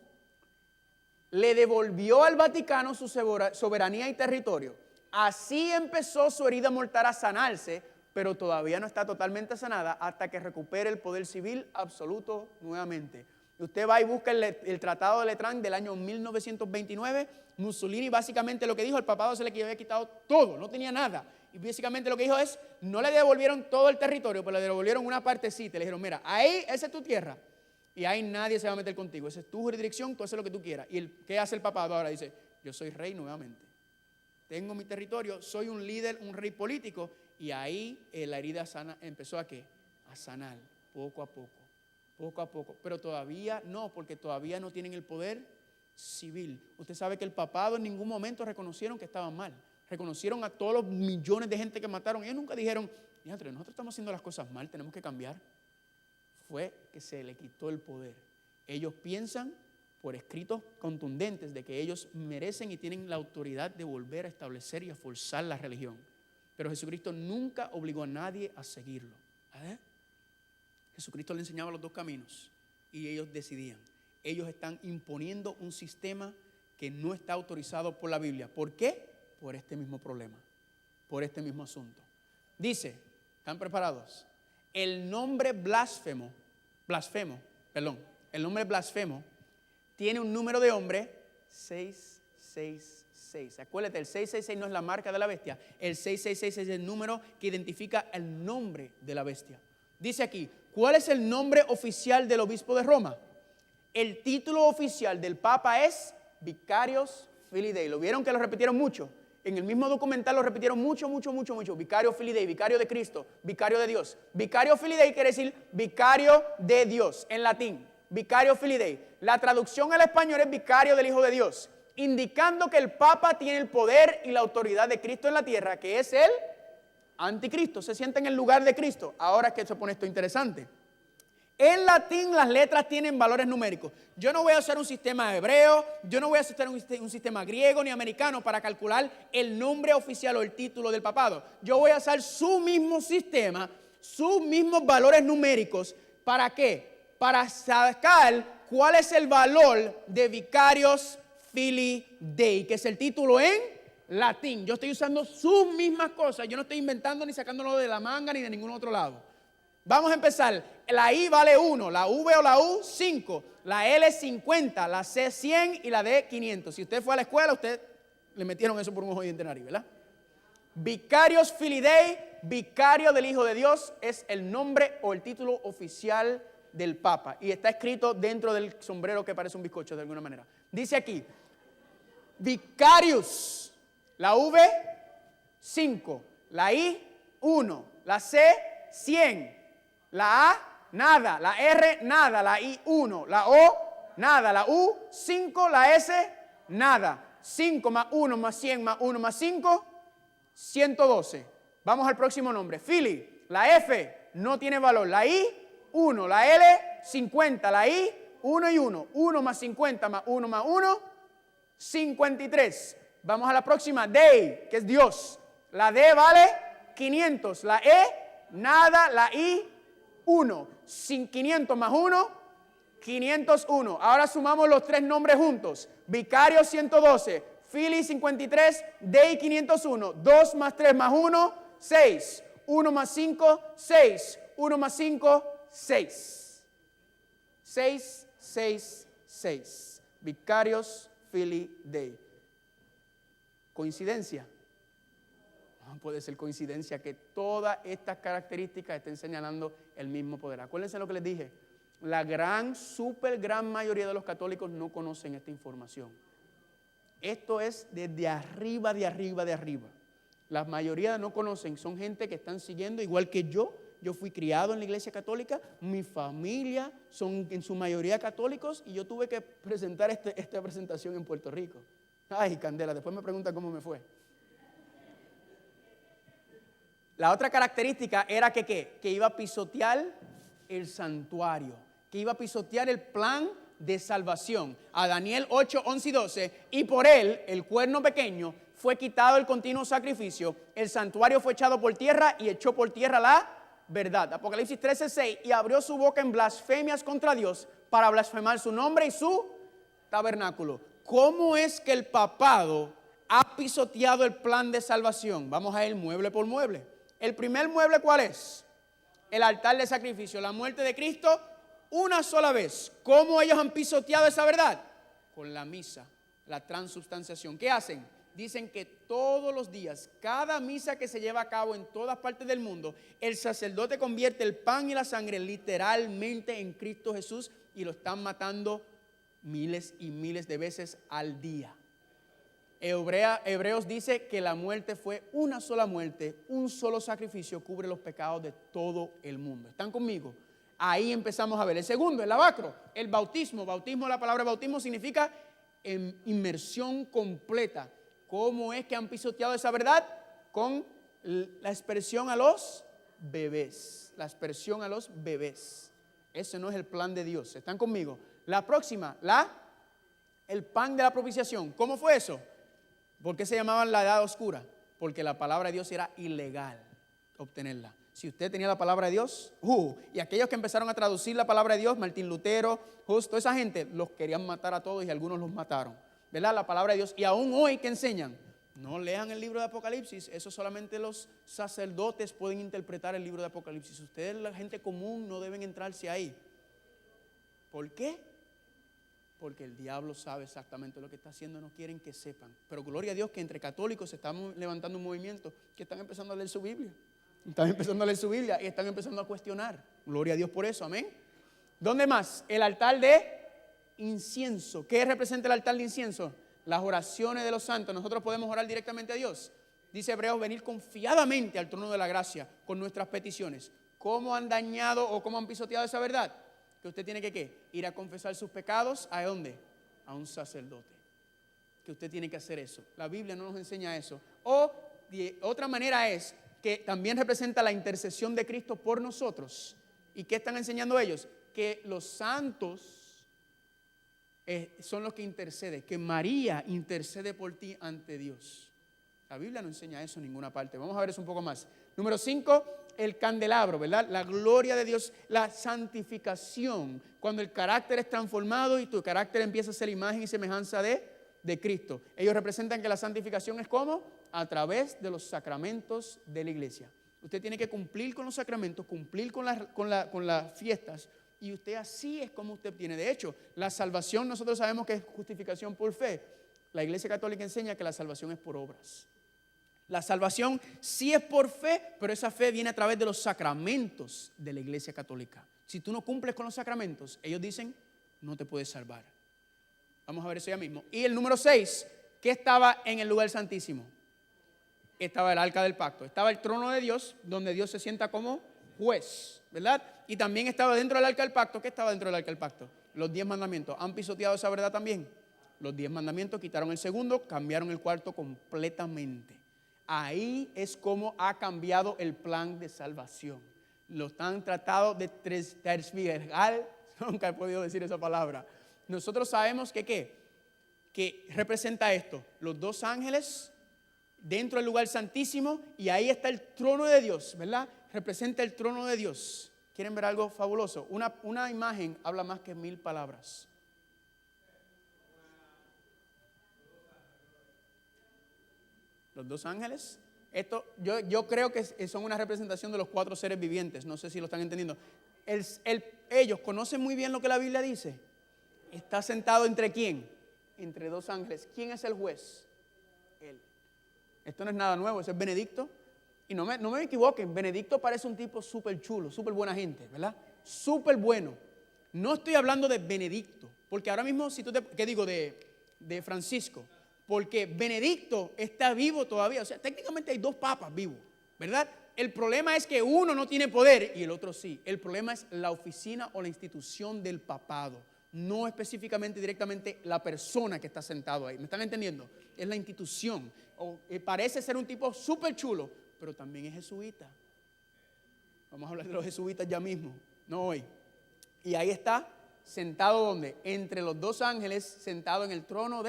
le devolvió al Vaticano su soberanía y territorio. Así empezó su herida mortal a sanarse, pero todavía no está totalmente sanada hasta que recupere el poder civil absoluto nuevamente. Usted va y busca el Tratado de Letrán del año 1929. Mussolini básicamente lo que dijo, el papado se le había quitado todo, no tenía nada. Y básicamente lo que dijo es, no le devolvieron todo el territorio, pero le devolvieron una partecita. Le dijeron, mira, ahí, esa es tu tierra. Y ahí nadie se va a meter contigo. Esa es tu jurisdicción, tú haces lo que tú quieras. ¿Y qué hace el papado ahora? Dice, yo soy rey nuevamente. tengo mi territorio, soy un líder, un rey político. Y ahí la herida empezó ¿a qué? A sanar, poco a poco. Pero todavía no, porque todavía no tienen el poder civil. Usted sabe que el papado en ningún momento reconocieron que estaban mal. Reconocieron a todos los millones de gente que mataron. Ellos nunca dijeron, nosotros estamos haciendo las cosas mal, tenemos que cambiar. Fue que se le quitó el poder. Ellos piensan por escritos contundentes de que ellos merecen y tienen la autoridad de volver a establecer y a forzar la religión. Pero Jesucristo nunca obligó a nadie a seguirlo. Jesucristo le enseñaba los dos caminos y ellos decidían. Ellos están imponiendo un sistema que no está autorizado por la Biblia. ¿Por qué? Por este mismo problema, por este mismo asunto. Dice, ¿están preparados? El nombre blasfemo, el nombre blasfemo tiene un número de hombre 666. Acuérdate, el 666 no es la marca de la bestia. El 666 es el número que identifica el nombre de la bestia. Dice aquí, ¿cuál es el nombre oficial del obispo de Roma? El título oficial del Papa es Vicarius Filii Dei. ¿Lo vieron que lo repitieron mucho? En el mismo documental lo repitieron mucho. Vicario Filii Dei, vicario de Cristo, vicario de Dios. Vicario Filii Dei quiere decir vicario de Dios en latín. Vicario Filii Dei. La traducción al español es vicario del Hijo de Dios, indicando que el Papa tiene el poder y la autoridad de Cristo en la tierra, que es el anticristo. Se sienta en el lugar de Cristo. Ahora es que se pone esto interesante. En latín las letras tienen valores numéricos. Yo no voy a usar un sistema hebreo, yo no voy a usar un sistema griego ni americano para calcular el nombre oficial o el título del papado. Yo voy a usar su mismo sistema, sus mismos valores numéricos. ¿Para qué? Para sacar cuál es el valor de Vicarius Filii Dei, que es el título en latín. Yo estoy usando sus mismas cosas, yo no estoy inventando ni sacándolo de la manga ni de ningún otro lado. Vamos a empezar. La I vale 1, la V o la U 5, la L 50, la C 100 y la D 500. Si usted fue a la escuela, usted le metieron eso por un ojo de diente nariz, ¿verdad? Vicarius Filii Dei, vicario del Hijo de Dios, es el nombre o el título oficial del Papa. Y está escrito dentro del sombrero que parece un bizcocho de alguna manera. Dice aquí, Vicarius, la V 5, la I 1, la C 100. La A, nada. La R, nada. La I, 1. La O, nada. La U, 5. La S, nada. 5 más 1 más 100 más 1 más 5, 112. Vamos al próximo nombre. Filii. La F no tiene valor. La I, 1. La L, 50. La I, 1 y 1. 1 más 50 más 1 más 1, 53. Vamos a la próxima. Dei, que es Dios. La D vale 500. La E, nada. La I, 1, 500 más 1, 501. Ahora sumamos los tres nombres juntos. Vicario 112, Filii 53, Dei 501. 2 más 3 más 1, 6. 1 más 5, 6. 1 más 5, 6. 6, 6, 6. Vicarius Filii Dei. ¿Coincidencia? No puede ser coincidencia que todas estas características estén señalando el mismo poder. Acuérdense lo que les dije. La gran mayoría de los católicos no conocen esta información. Esto es desde arriba. La mayoría no conocen. Son gente que están siguiendo igual que yo. Yo fui criado en la iglesia católica. Mi familia son en su mayoría católicos y yo tuve que presentar esta presentación en Puerto Rico. Ay, candela, después me preguntan cómo me fue. La otra característica era que iba a pisotear el santuario, que iba a pisotear el plan de salvación. A Daniel 8, 11 y 12, y por él, el cuerno pequeño, fue quitado el continuo sacrificio, el santuario fue echado por tierra y echó por tierra la verdad. Apocalipsis 13, 6, y abrió su boca en blasfemias contra Dios para blasfemar su nombre y su tabernáculo. ¿Cómo es que el papado ha pisoteado el plan de salvación? Vamos a ir mueble por mueble. El primer mueble, ¿cuál es? El altar de sacrificio, la muerte de Cristo una sola vez. ¿Cómo ellos han pisoteado esa verdad? Con la misa, la transubstanciación. ¿Qué hacen? Dicen que todos los días, cada misa que se lleva a cabo en todas partes del mundo, el sacerdote convierte el pan y la sangre literalmente en Cristo Jesús y lo están matando miles y miles de veces al día. Hebreos dice que la muerte fue una sola muerte, un solo sacrificio cubre los pecados de todo el mundo. ¿Están conmigo? Ahí empezamos a ver. El segundo, el abacro, el bautismo. Bautismo, la palabra bautismo significa inmersión completa. ¿Cómo es que han pisoteado esa verdad? Con la expresión a los bebés. La expresión a los bebés. Ese no es el plan de Dios. ¿Están conmigo? La próxima, el pan de la propiciación. ¿Cómo fue eso? ¿Por qué se llamaban la edad oscura? Porque la palabra de Dios era ilegal obtenerla. Si usted tenía la palabra de Dios, y aquellos que empezaron a traducir la palabra de Dios, Martín Lutero, justo esa gente, los querían matar a todos y algunos los mataron. ¿Verdad? La palabra de Dios. Y aún hoy, ¿qué enseñan? No lean el libro de Apocalipsis. Eso solamente los sacerdotes pueden interpretar el libro de Apocalipsis. Ustedes, la gente común, no deben entrarse ahí. ¿Por qué? Porque el diablo sabe exactamente lo que está haciendo, no quieren que sepan. Pero gloria a Dios que entre católicos se está levantando un movimiento que están empezando a leer su Biblia. Están empezando a leer su Biblia y están empezando a cuestionar. Gloria a Dios por eso, amén. ¿Dónde más? El altar de incienso. ¿Qué representa el altar de incienso? Las oraciones de los santos. Nosotros podemos orar directamente a Dios. Dice Hebreos, venir confiadamente al trono de la gracia con nuestras peticiones. ¿Cómo han dañado o cómo han pisoteado esa verdad? Que usted tiene que ¿qué? Ir a confesar sus pecados. ¿A dónde? A un sacerdote. Que usted tiene que hacer eso. La Biblia no nos enseña eso. O de otra manera es que también representa la intercesión de Cristo por nosotros. ¿Y qué están enseñando ellos? Que los santos son los que interceden, que María intercede por ti ante Dios. La Biblia no enseña eso en ninguna parte. Vamos a ver eso un poco más. Número 5, el candelabro, ¿verdad? La gloria de Dios, la santificación. Cuando el carácter es transformado y tu carácter empieza a ser imagen y semejanza de Cristo. Ellos representan que la santificación es ¿cómo? A través de los sacramentos de la iglesia. Usted tiene que cumplir con los sacramentos, cumplir con las fiestas. Y usted así es como usted obtiene. De hecho, la salvación nosotros sabemos que es justificación por fe. La Iglesia Católica enseña que la salvación es por obras. La salvación sí es por fe, pero esa fe viene a través de los sacramentos de la Iglesia Católica. Si tú no cumples con los sacramentos, ellos dicen, no te puedes salvar. Vamos a ver eso ya mismo. Y el número 6, ¿qué estaba en el lugar santísimo? Estaba el arca del pacto. Estaba el trono de Dios, donde Dios se sienta como juez, ¿verdad? Y también estaba dentro del arca del pacto. ¿Qué estaba dentro del arca del pacto? Los 10 mandamientos. ¿Han pisoteado esa verdad también? Los 10 mandamientos, quitaron el segundo, cambiaron el cuarto completamente. Ahí es como ha cambiado el plan de salvación. Lo están tratando de tergiversar. Nunca he podido decir esa palabra. Nosotros sabemos que ¿qué? Que representa esto. Los 2 ángeles dentro del lugar santísimo y ahí está el trono de Dios, ¿verdad? Representa el trono de Dios. ¿Quieren ver algo fabuloso? Una imagen habla más que 1000 palabras. Los 2 ángeles. Esto, yo creo que son una representación de los 4 seres vivientes. No sé si lo están entendiendo. Ellos conocen muy bien lo que la Biblia dice. Está sentado ¿entre quién? Entre 2 ángeles. ¿Quién es el juez? Él. Esto no es nada nuevo, ese es Benedicto. Y no me equivoquen, Benedicto parece un tipo súper chulo, súper buena gente, ¿verdad? Súper bueno. No estoy hablando de Benedicto, porque ahora mismo, ¿qué digo? De Francisco. Porque Benedicto está vivo todavía. O sea, técnicamente hay 2 papas vivos, ¿verdad? El problema es que uno no tiene poder y el otro sí. El problema es la oficina o la institución del papado. No específicamente, directamente la persona que está sentado ahí. ¿Me están entendiendo? Es la institución. Parece ser un tipo súper chulo, pero también es jesuita. Vamos a hablar de los jesuitas ya mismo, no hoy. Y ahí está, sentado ¿dónde? Entre los 2 ángeles, sentado en el trono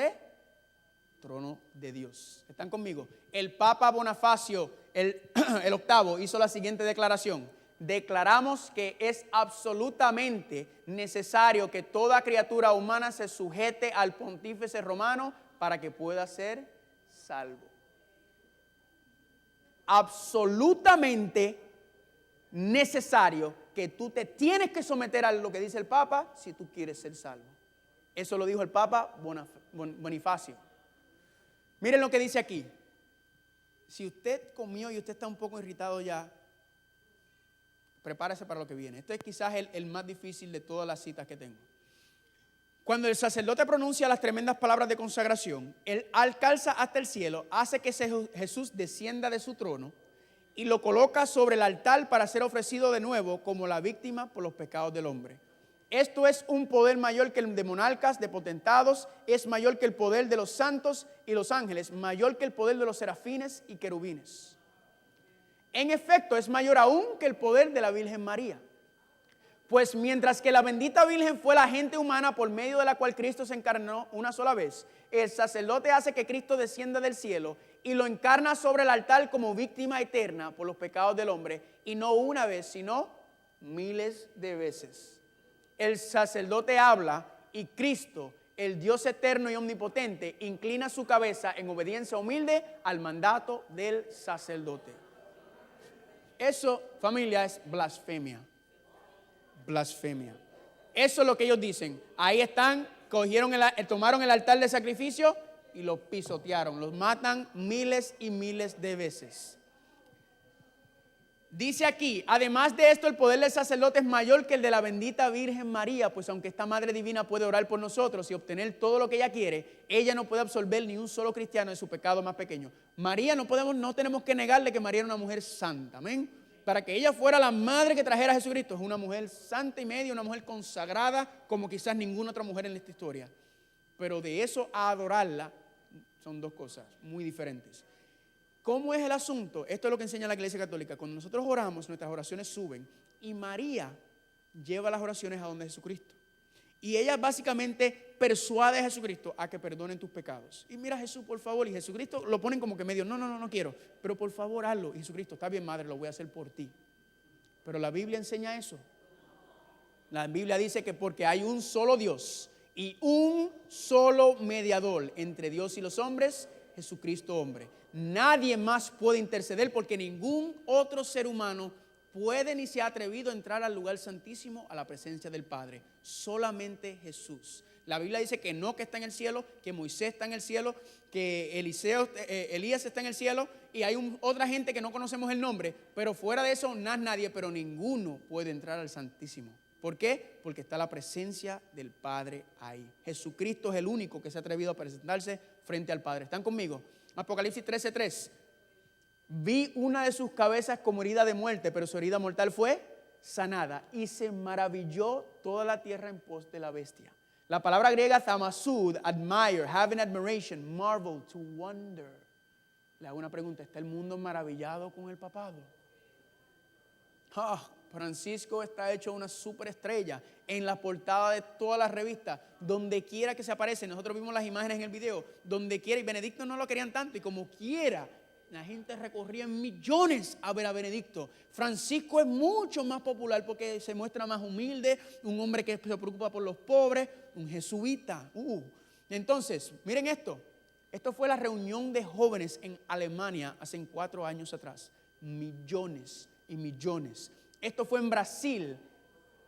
de Dios. ¿Están conmigo? El Papa Bonifacio, el octavo, hizo la siguiente declaración. Declaramos que es absolutamente necesario que toda criatura humana se sujete al pontífice romano para que pueda ser salvo. Absolutamente necesario que tú te tienes que someter a lo que dice el Papa si tú quieres ser salvo. Eso lo dijo el Papa Bonifacio. Miren lo que dice aquí. Si usted comió y usted está un poco irritado ya, prepárese para lo que viene. Esto es quizás el más difícil de todas las citas que tengo. Cuando el sacerdote pronuncia las tremendas palabras de consagración, él alcanza hasta el cielo, hace que Jesús descienda de su trono y lo coloca sobre el altar para ser ofrecido de nuevo como la víctima por los pecados del hombre. Esto es un poder mayor que el de monarcas, de potentados, es mayor que el poder de los santos y los ángeles, mayor que el poder de los serafines y querubines. En efecto, es mayor aún que el poder de la Virgen María. Pues mientras que la bendita Virgen fue la agente humana por medio de la cual Cristo se encarnó una sola vez, el sacerdote hace que Cristo descienda del cielo y lo encarna sobre el altar como víctima eterna por los pecados del hombre, y no una vez, sino miles de veces. El sacerdote habla y Cristo, el Dios eterno y omnipotente, inclina su cabeza en obediencia humilde al mandato del sacerdote. Eso, familia, es blasfemia. Blasfemia. Eso es lo que ellos dicen. Ahí están, tomaron el altar de sacrificio y lo pisotearon. Los matan miles y miles de veces. Dice aquí, además de esto, el poder del sacerdote es mayor que el de la bendita Virgen María, pues aunque esta Madre Divina puede orar por nosotros y obtener todo lo que ella quiere, ella no puede absolver ni un solo cristiano de su pecado más pequeño. María, no tenemos que negarle que María era una mujer santa, amén. Para que ella fuera la madre que trajera a Jesucristo, es una mujer santa y media, una mujer consagrada como quizás ninguna otra mujer en esta historia. Pero de eso a adorarla son dos cosas muy diferentes. ¿Cómo es el asunto? Esto es lo que enseña la Iglesia Católica. Cuando nosotros oramos, nuestras oraciones suben y María lleva las oraciones a donde Jesucristo. Y ella básicamente persuade a Jesucristo a que perdonen tus pecados. Y mira, Jesús, por favor. Y Jesucristo lo ponen como que medio, no quiero. Pero por favor, hazlo. Y Jesucristo, está bien, madre, lo voy a hacer por ti. Pero la Biblia enseña eso. La Biblia dice que porque hay un solo Dios y un solo mediador entre Dios y los hombres, Jesucristo hombre. Nadie más puede interceder porque ningún otro ser humano puede ni se ha atrevido a entrar al lugar santísimo, a la presencia del Padre. Solamente Jesús. La Biblia dice que Enoc está en el cielo, que Moisés está en el cielo, que Elías está en el cielo y hay otra gente que no conocemos el nombre, pero fuera de eso nadie, pero ninguno puede entrar al Santísimo. ¿Por qué? Porque está la presencia del Padre ahí. Jesucristo es el único que se ha atrevido a presentarse frente al Padre. ¿Están conmigo? Apocalipsis 13:3. Vi una de sus cabezas como herida de muerte, pero su herida mortal fue sanada. Y se maravilló toda la tierra en pos de la bestia. La palabra griega thamasud, admire, have an admiration, marvel, to wonder. Le hago una pregunta, ¿está el mundo maravillado con el papado? Francisco está hecho una superestrella en la portada de todas las revistas, donde quiera que se aparece. Nosotros vimos las imágenes en el video, donde quiera, y Benedicto no lo querían tanto, y como quiera, la gente recorría en millones a ver a Benedicto. Francisco es mucho más popular porque se muestra más humilde, un hombre que se preocupa por los pobres, un jesuita. Entonces, miren esto. Esto fue la reunión de jóvenes en Alemania hace 4 años atrás. Millones y millones. Esto fue en Brasil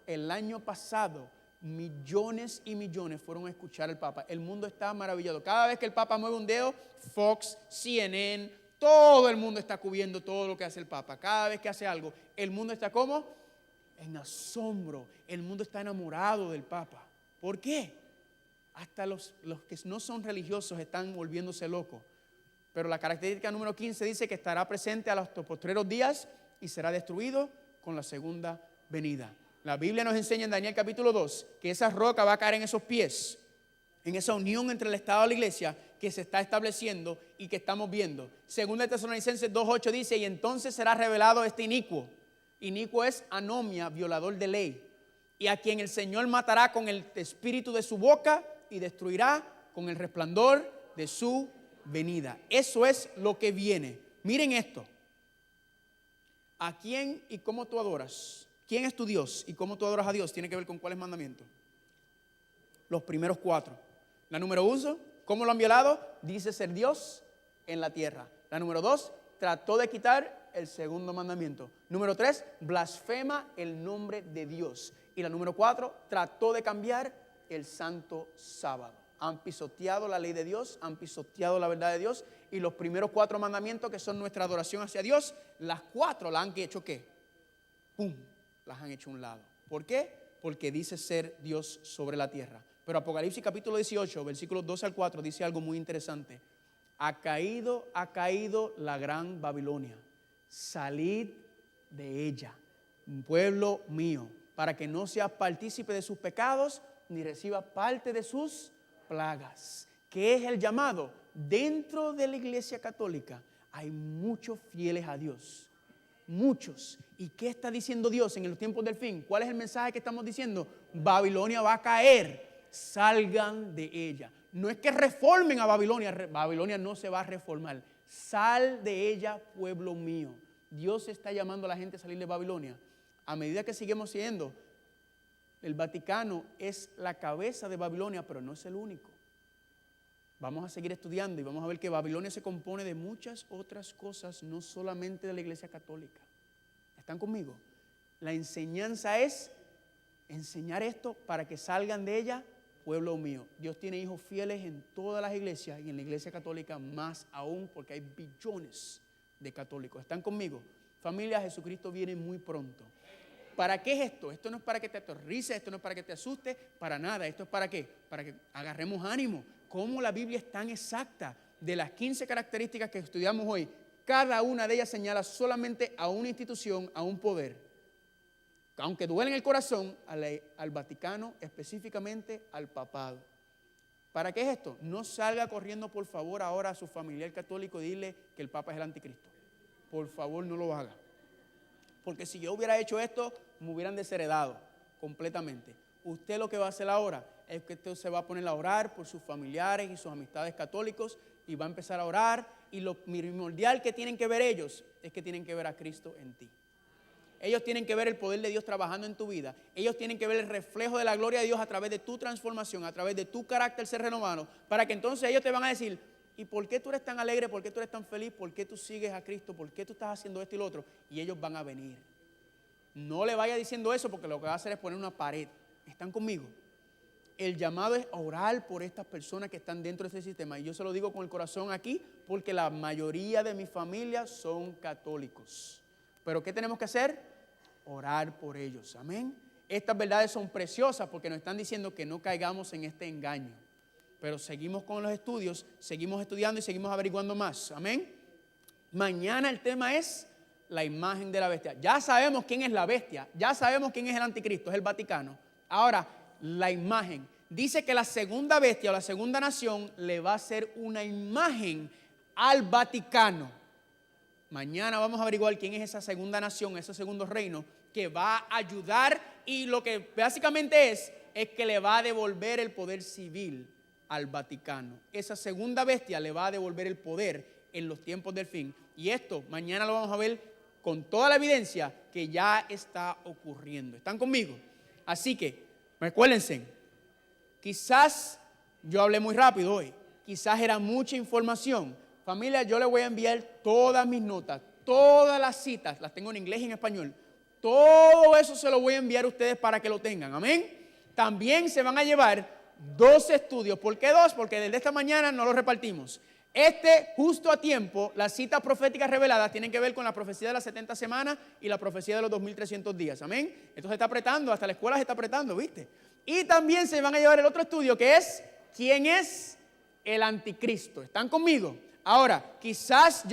el año pasado. Millones y millones fueron a escuchar al Papa. El mundo está maravillado. Cada vez que el Papa mueve un dedo, Fox, CNN, todo el mundo está cubriendo todo lo que hace el Papa. Cada vez que hace algo, el mundo está ¿cómo? En asombro. El mundo está enamorado del Papa. ¿Por qué? Hasta los que no son religiosos están volviéndose locos. Pero la característica número 15 dice que estará presente a los postreros días y será destruido con la segunda venida. La Biblia nos enseña en Daniel capítulo 2 que esa roca va a caer en esos pies, en esa unión entre el Estado y la iglesia que se está estableciendo y que estamos viendo. Según de Tesalonicenses 2:8 dice, y entonces será revelado este inicuo. Inicuo es anomia, violador de ley, y a quien el Señor matará con el espíritu de su boca y destruirá con el resplandor de su venida. Eso es lo que viene. Miren esto. ¿A quién y cómo tú adoras? ¿Quién es tu Dios y cómo tú adoras a Dios? Tiene que ver con cuáles mandamientos. Los primeros 4. La número 1, ¿cómo lo han violado? Dice ser Dios en la tierra. La número 2, trató de quitar el segundo mandamiento. Número 3, blasfema el nombre de Dios. Y la número 4, trató de cambiar el santo sábado. Han pisoteado la ley de Dios, han pisoteado la verdad de Dios. Y los primeros 4 mandamientos, que son nuestra adoración hacia Dios, las 4 las han hecho ¿qué? ¡Pum! Las han hecho a un lado. ¿Por qué? Porque dice ser Dios sobre la tierra. Pero Apocalipsis capítulo 18, versículos 12 al 4, dice algo muy interesante. Ha caído la gran Babilonia. Salid de ella, pueblo mío, para que no seas partícipe de sus pecados, ni reciba parte de sus plagas. ¿Qué es el llamado? Dentro de la Iglesia Católica hay muchos fieles a Dios. Muchos. ¿Y qué está diciendo Dios en los tiempos del fin? ¿Cuál es el mensaje que estamos diciendo? Babilonia va a caer. Salgan de ella. No es que reformen a Babilonia. Babilonia no se va a reformar. Sal de ella, pueblo mío. Dios está llamando a la gente a salir de Babilonia. A medida que seguimos siendo, el Vaticano es la cabeza de Babilonia, pero no es el único. Vamos a seguir estudiando y vamos a ver que Babilonia se compone de muchas otras cosas, no solamente de la Iglesia Católica. ¿Están conmigo? La enseñanza es enseñar esto para que salgan de ella, pueblo mío. Dios tiene hijos fieles en todas las iglesias y en la Iglesia Católica más aún, porque hay billones de católicos. ¿Están conmigo? Familia, Jesucristo viene muy pronto. ¿Para qué es esto? Esto no es para que te aterrices, esto no es para que te asustes, para nada. ¿Esto es para qué? Para que agarremos ánimo. Cómo la Biblia es tan exacta. De las 15 características que estudiamos hoy, cada una de ellas señala solamente a una institución, a un poder. Aunque duele en el corazón, al Vaticano, específicamente al papado. ¿Para qué es esto? No salga corriendo, por favor, ahora a su familiar católico y dile que el Papa es el anticristo. Por favor, no lo haga. Porque si yo hubiera hecho esto, me hubieran desheredado completamente. Usted lo que va a hacer ahora es que usted se va a poner a orar por sus familiares y sus amistades católicos y va a empezar a orar, y lo primordial que tienen que ver ellos es que tienen que ver a Cristo en ti. Ellos tienen que ver el poder de Dios trabajando en tu vida. Ellos tienen que ver el reflejo de la gloria de Dios a través de tu transformación, a través de tu carácter ser renovado, para que entonces ellos te van a decir: ¿y por qué tú eres tan alegre? ¿Por qué tú eres tan feliz? ¿Por qué tú sigues a Cristo? ¿Por qué tú estás haciendo esto y lo otro? Y ellos van a venir. No le vaya diciendo eso, porque lo que va a hacer es poner una pared. ¿Están conmigo? El llamado es orar por estas personas que están dentro de ese sistema. Y yo se lo digo con el corazón aquí, porque la mayoría de mi familia son católicos. ¿Pero qué tenemos que hacer? Orar por ellos. Amén. Estas verdades son preciosas porque nos están diciendo que no caigamos en este engaño. Pero seguimos con los estudios, seguimos estudiando y seguimos averiguando más. Amén. Mañana el tema es la imagen de la bestia. Ya sabemos quién es la bestia, ya sabemos quién es el anticristo, es el Vaticano. Ahora, la imagen. Dice que la segunda bestia o la segunda nación le va a hacer una imagen al Vaticano. Mañana vamos a averiguar quién es esa segunda nación, ese segundo reino que va a ayudar, y lo que básicamente es que le va a devolver el poder civil al Vaticano. Esa segunda bestia le va a devolver el poder en los tiempos del fin. Y esto mañana lo vamos a ver con toda la evidencia que ya está ocurriendo. ¿Están conmigo? Así que recuérdense, quizás yo hablé muy rápido hoy, quizás era mucha información. Familia, yo les voy a enviar todas mis notas, todas las citas, las tengo en inglés y en español. Todo eso se lo voy a enviar a ustedes para que lo tengan. Amén. También se van a llevar 2 estudios. ¿Por qué 2? Porque desde esta mañana no los repartimos. Justo a tiempo, las citas proféticas reveladas tienen que ver con la profecía de las 70 semanas y la profecía de los 2300 días. Amén. Esto se está apretando, hasta la escuela se está apretando, ¿viste? Y también se van a llevar el otro estudio, que es ¿quién es el anticristo? ¿Están conmigo? Ahora, quizás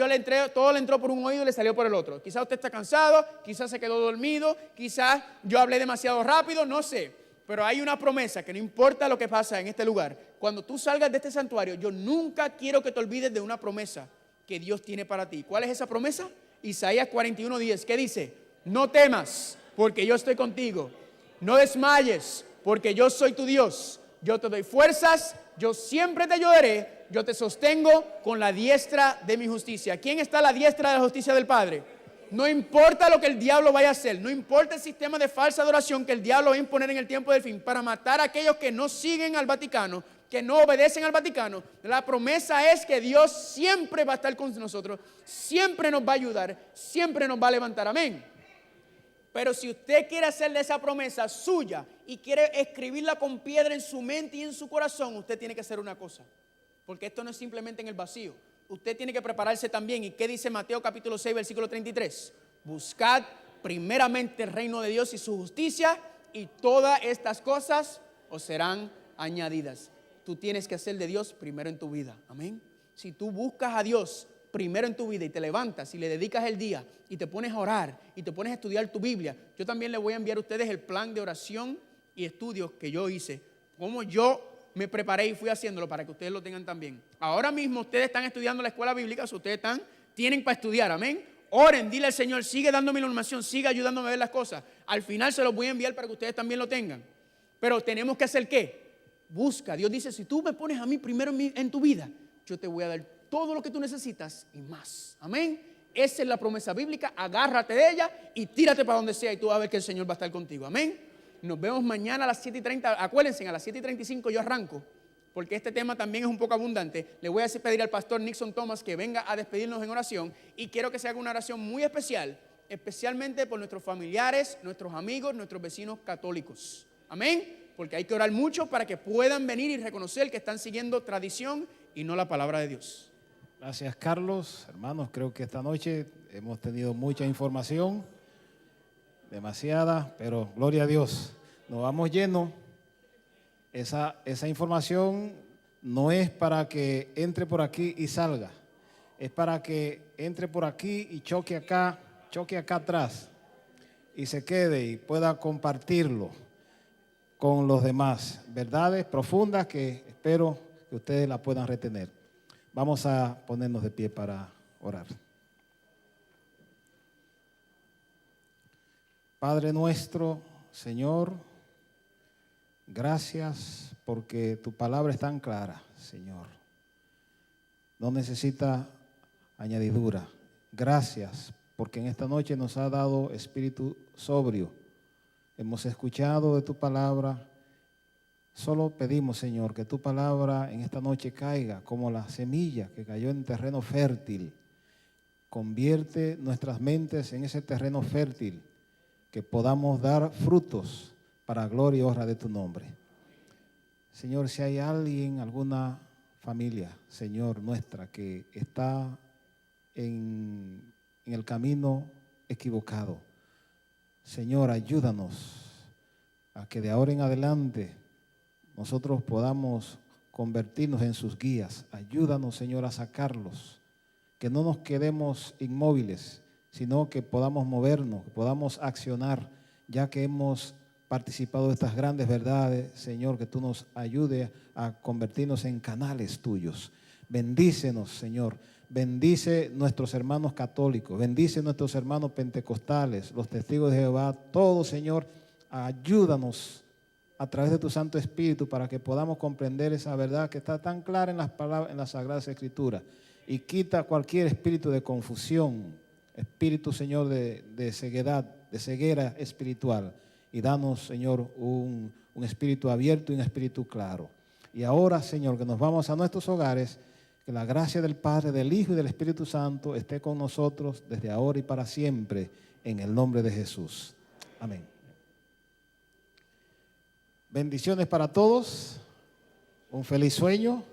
todo le entró por un oído y le salió por el otro. Quizás usted está cansado, quizás se quedó dormido, quizás yo hablé demasiado rápido, no sé. Pero hay una promesa que no importa lo que pasa en este lugar. Cuando tú salgas de este santuario, yo nunca quiero que te olvides de una promesa que Dios tiene para ti. ¿Cuál es esa promesa? Isaías 41:10. ¿Qué dice? No temas, porque yo estoy contigo. No desmayes, porque yo soy tu Dios. Yo te doy fuerzas, yo siempre te ayudaré, yo te sostengo con la diestra de mi justicia. ¿Quién está a la diestra de la justicia del Padre? No importa lo que el diablo vaya a hacer, no importa el sistema de falsa adoración que el diablo va a imponer en el tiempo del fin para matar a aquellos que no siguen al Vaticano, que no obedecen al Vaticano. La promesa es que Dios siempre va a estar con nosotros, siempre nos va a ayudar, siempre nos va a levantar. Amén. Pero si usted quiere hacerle esa promesa suya y quiere escribirla con piedra en su mente y en su corazón, usted tiene que hacer una cosa. Porque esto no es simplemente en el vacío. Usted tiene que prepararse también. ¿Y qué dice Mateo capítulo 6, versículo 33? Buscad primeramente el reino de Dios y su justicia, y todas estas cosas os serán añadidas. Tú tienes que hacer de Dios primero en tu vida. Amén. Si tú buscas a Dios primero en tu vida y te levantas y le dedicas el día y te pones a orar y te pones a estudiar tu Biblia, yo también les voy a enviar a ustedes el plan de oración y estudios que yo hice, como yo me preparé y fui haciéndolo para que ustedes lo tengan también. Ahora mismo ustedes están estudiando la escuela bíblica, si ustedes tienen para estudiar, amén. Oren, dile al Señor, sigue dándome la información, sigue ayudándome a ver las cosas. Al final se los voy a enviar para que ustedes también lo tengan. Pero tenemos que hacer ¿qué? Busca. Dios dice, si tú me pones a mí primero en tu vida, yo te voy a dar todo lo que tú necesitas y más. Amén. Esa es la promesa bíblica. Agárrate de ella y tírate para donde sea y tú vas a ver que el Señor va a estar contigo. Amén. Nos vemos mañana a las 7:30. Acuérdense, a las 7:35 yo arranco, porque este tema también es un poco abundante. Le voy a pedir al pastor Nixon Thomas que venga a despedirnos en oración y quiero que se haga una oración muy especial, especialmente por nuestros familiares, nuestros amigos, nuestros vecinos católicos. Amén. Porque hay que orar mucho para que puedan venir y reconocer que están siguiendo tradición y no la palabra de Dios. Gracias, Carlos. Hermanos, creo que esta noche hemos tenido mucha información, demasiada, pero gloria a Dios. Nos vamos llenos. Esa información no es para que entre por aquí y salga. Es para que entre por aquí y choque acá atrás y se quede y pueda compartirlo con los demás. Verdades profundas que espero que ustedes la puedan retener. Vamos a ponernos de pie para orar. Padre nuestro, Señor, gracias porque tu palabra es tan clara, Señor. No necesita añadidura. Gracias porque en esta noche nos ha dado espíritu sobrio. Hemos escuchado de tu palabra. Solo pedimos, Señor, que tu palabra en esta noche caiga como la semilla que cayó en terreno fértil. Convierte nuestras mentes en ese terreno fértil, que podamos dar frutos para gloria y honra de tu nombre. Señor, si hay alguien, alguna familia, Señor, nuestra, que está en el camino equivocado, Señor, ayúdanos a que de ahora en adelante nosotros podamos convertirnos en sus guías. Ayúdanos, Señor, a sacarlos, que no nos quedemos inmóviles, sino que podamos movernos, que podamos accionar, ya que hemos participado de estas grandes verdades. Señor, que tú nos ayudes a convertirnos en canales tuyos. Bendícenos, Señor. Bendice nuestros hermanos católicos, bendice nuestros hermanos pentecostales, los testigos de Jehová, todos, Señor, ayúdanos a través de tu Santo Espíritu para que podamos comprender esa verdad que está tan clara en las palabras, en las Sagradas Escrituras, y quita cualquier espíritu de confusión, espíritu, Señor, de ceguedad, de ceguera espiritual, y danos, Señor, un espíritu abierto y un espíritu claro. Y ahora, Señor, que nos vamos a nuestros hogares, que la gracia del Padre, del Hijo y del Espíritu Santo esté con nosotros desde ahora y para siempre, en el nombre de Jesús. Amén. Bendiciones para todos, un feliz sueño,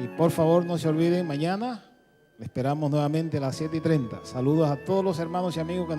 y por favor no se olviden, mañana le esperamos nuevamente a las 7:30. Saludos a todos los hermanos y amigos que nos